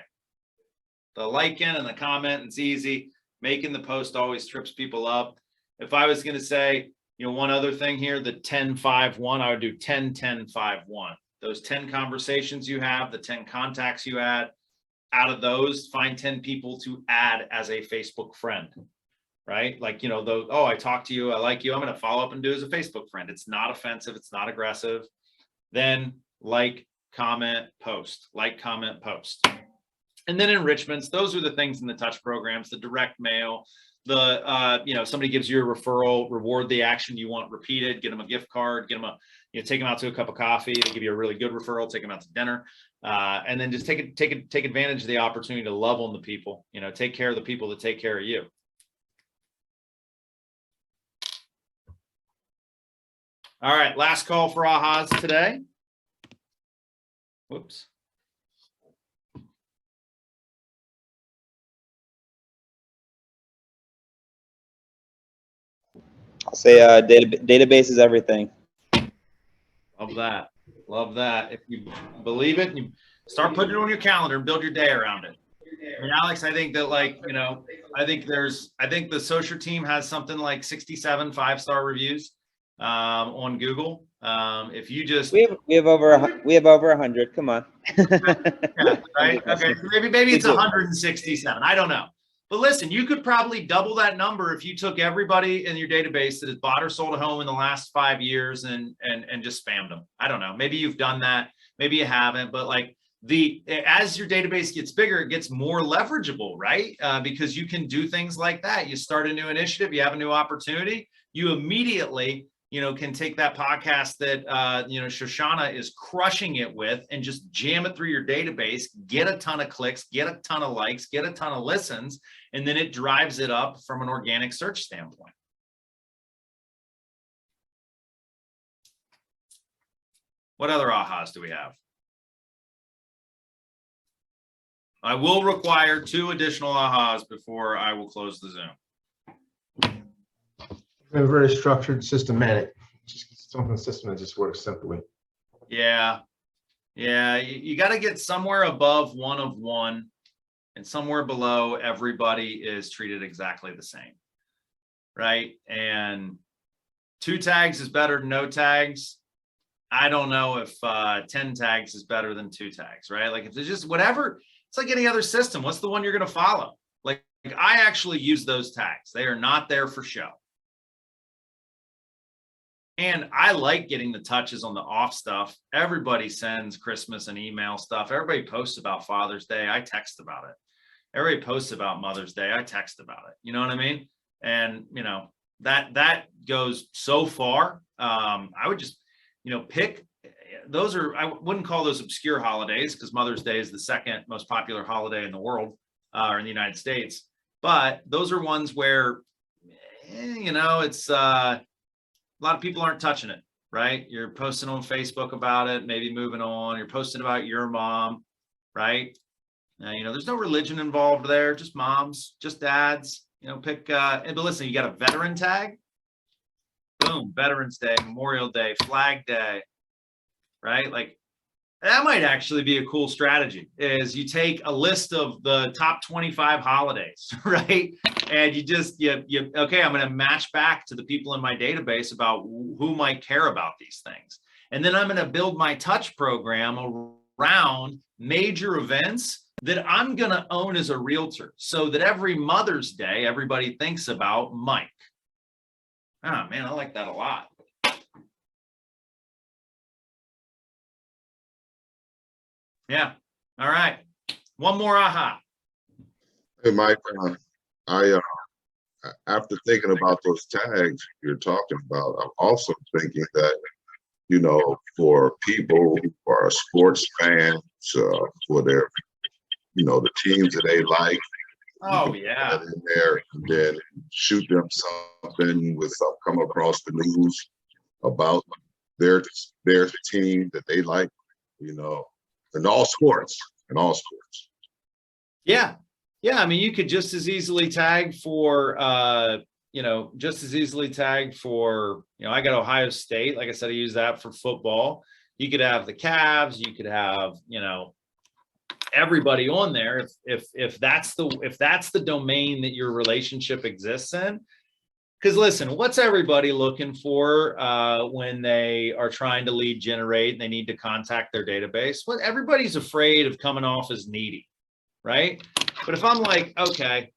The liking and the comment, it's easy. Making the post always trips people up. If I was going to say, one other thing here, the 10-5-1, I would do 10-10-5-1. Those 10 conversations you have, the 10 contacts you add, out of those, find 10 people to add as a Facebook friend, right? Like, oh, I talked to you, I like you, I'm going to follow up and do as a Facebook friend. It's not offensive, it's not aggressive. Then like, comment, post, like, comment, post. And then enrichments, those are the things in the touch programs, the direct mail, somebody gives you a referral, reward the action you want repeated, get them a gift card, get them take them out to a cup of coffee, they give you a really good referral, take them out to dinner, and then just take advantage of the opportunity to love on the people, take care of the people that take care of you. All right, last call for ahas today. Whoops. I'll say database is everything. Love that. Love that. If you believe it, you start putting it on your calendar and build your day around it. I mean, Alex, I think that I think the Social team has something like 67 5-star reviews on Google. If you just we have over 100. Come on. yeah, right? Okay, maybe it's 167. I don't know. But listen, you could probably double that number if you took everybody in your database that has bought or sold a home in the last 5 years and just spammed them. I don't know. Maybe you've done that. Maybe you haven't. But as your database gets bigger, it gets more leverageable, right? Because you can do things like that. You start a new initiative, you have a new opportunity, you immediately can take that podcast that, Shoshana is crushing it with and just jam it through your database, get a ton of clicks, get a ton of likes, get a ton of listens, and then it drives it up from an organic search standpoint. What other ahas do we have? I will require 2 additional ahas before I will close the Zoom. Very structured, systematic, just something system that just works simply. Yeah. You got to get somewhere above 1 of 1 and somewhere below everybody is treated exactly the same, right? And 2 tags is better than no tags. I don't know if 10 tags is better than 2 tags, right? Like if there's just whatever, it's like any other system. What's the one you're going to follow? Like I actually use those tags. They are not there for show. And I like getting the touches on the off stuff. Everybody sends Christmas and email stuff. Everybody posts about Father's Day. I text about it. Everybody posts about Mother's Day. I text about it. You know what I mean? And, that goes so far. I would just, pick those I wouldn't call those obscure holidays because Mother's Day is the 2nd most popular holiday in the world or in the United States. But those are ones where, it's a lot of people aren't touching it, right? You're posting on Facebook about it, maybe moving on. You're posting about your mom, right? There's no religion involved there, just moms, just dads, pick, but listen, you got a veteran tag, boom, Veterans Day, Memorial Day, Flag Day, right? Like that might actually be a cool strategy is you take a list of the top 25 holidays, right? And you just, okay, I'm going to match back to the people in my database about who might care about these things. And then I'm going to build my touch program around major events that I'm going to own as a realtor so that every Mother's Day, everybody thinks about Mike. Oh man, I like that a lot. Yeah. All right. One more aha. Hey, Mike, after thinking about those tags you're talking about, I'm also thinking that, for people who are sports fans, for their, the teams that they like, Oh, can yeah. put that in there and then shoot them something with some come across the news about their team that they like, you know, in all sports, Yeah. Yeah. I mean, you could just as easily tag for, you know, I got Ohio State. Like I said, I use that for football. You could have the Cavs, you could have, you know, everybody on there if that's the domain that your relationship exists in. Because listen, what's everybody looking for when they are trying to lead generate and they need to contact their database? Well, everybody's afraid of coming off as needy, right? But if I'm like, okay,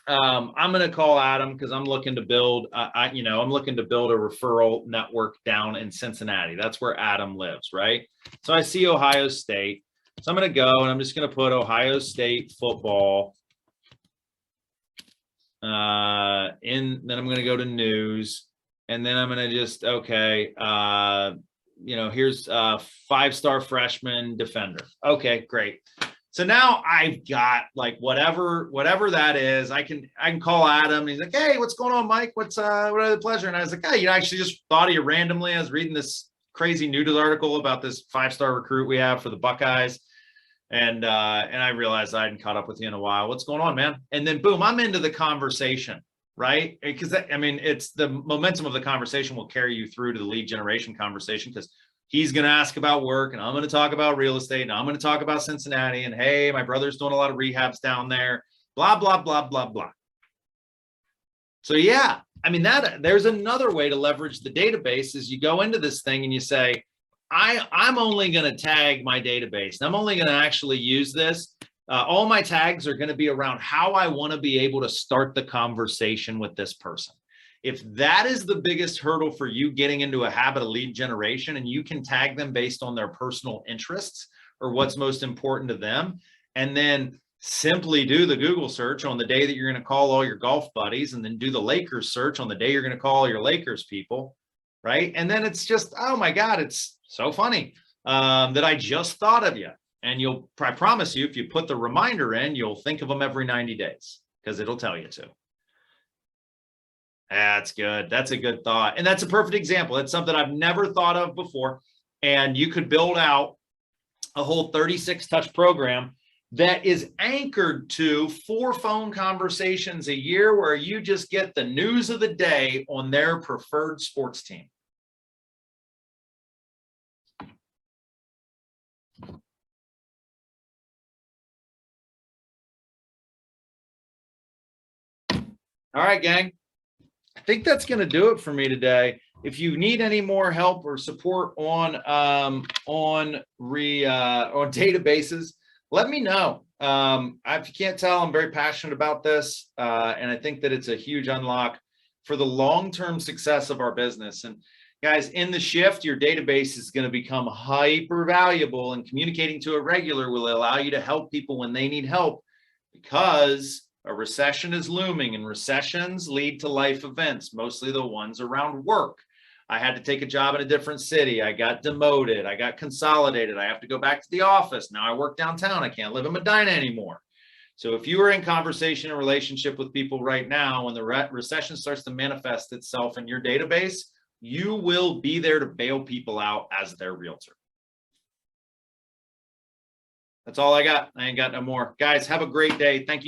I'm going to call Adam because I'm looking to build, I'm looking to build a referral network down in Cincinnati. That's where Adam lives, right? So I see Ohio State. So I'm going to go and I'm just going to put Ohio State football then I'm going to go to news, and then I'm going to just, okay, here's a 5-star freshman defender. Okay, great. So now I've got like whatever that is. I can call Adam. And he's like, hey, what's going on, Mike? What are the pleasure? And I was like, hey, I actually just thought of you randomly. I was reading this crazy news article about this 5-star recruit we have for the Buckeyes. And I realized I hadn't caught up with you in a while. What's going on, man? And then boom, I'm into the conversation, right? Because it's the momentum of the conversation will carry you through to the lead generation conversation, because he's going to ask about work and I'm going to talk about real estate and I'm going to talk about Cincinnati and, hey, my brother's doing a lot of rehabs down there, blah, blah, blah, blah, blah. So yeah, I mean, there's another way to leverage the database is you go into this thing and you say, I'm only going to tag my database. And I'm only going to actually use this. All my tags are going to be around how I want to be able to start the conversation with this person. If that is the biggest hurdle for you getting into a habit of lead generation, and you can tag them based on their personal interests or what's most important to them, and then simply do the Google search on the day that you're going to call all your golf buddies, and then do the Lakers search on the day you're going to call all your Lakers people, right? And then it's just, oh my God, it's so funny that I just thought of you. And I promise you, if you put the reminder in, you'll think of them every 90 days because it'll tell you to. That's good. That's a good thought. And that's a perfect example. It's something I've never thought of before. And you could build out a whole 36 touch program that is anchored to 4 phone conversations a year where you just get the news of the day on their preferred sports team. All right, gang. I think that's going to do it for me today. If you need any more help or support on databases, let me know. If you can't tell, I'm very passionate about this, and I think that it's a huge unlock for the long-term success of our business. And guys, in the shift, your database is going to become hyper valuable, and communicating to a regular will allow you to help people when they need help, because a recession is looming, and recessions lead to life events, mostly the ones around work. I had to take a job in a different city. I got demoted. I got consolidated. I have to go back to the office. Now I work downtown. I can't live in Medina anymore. So if you are in conversation and relationship with people right now, when the recession starts to manifest itself in your database, you will be there to bail people out as their realtor. That's all I got. I ain't got no more. Guys, have a great day. Thank you.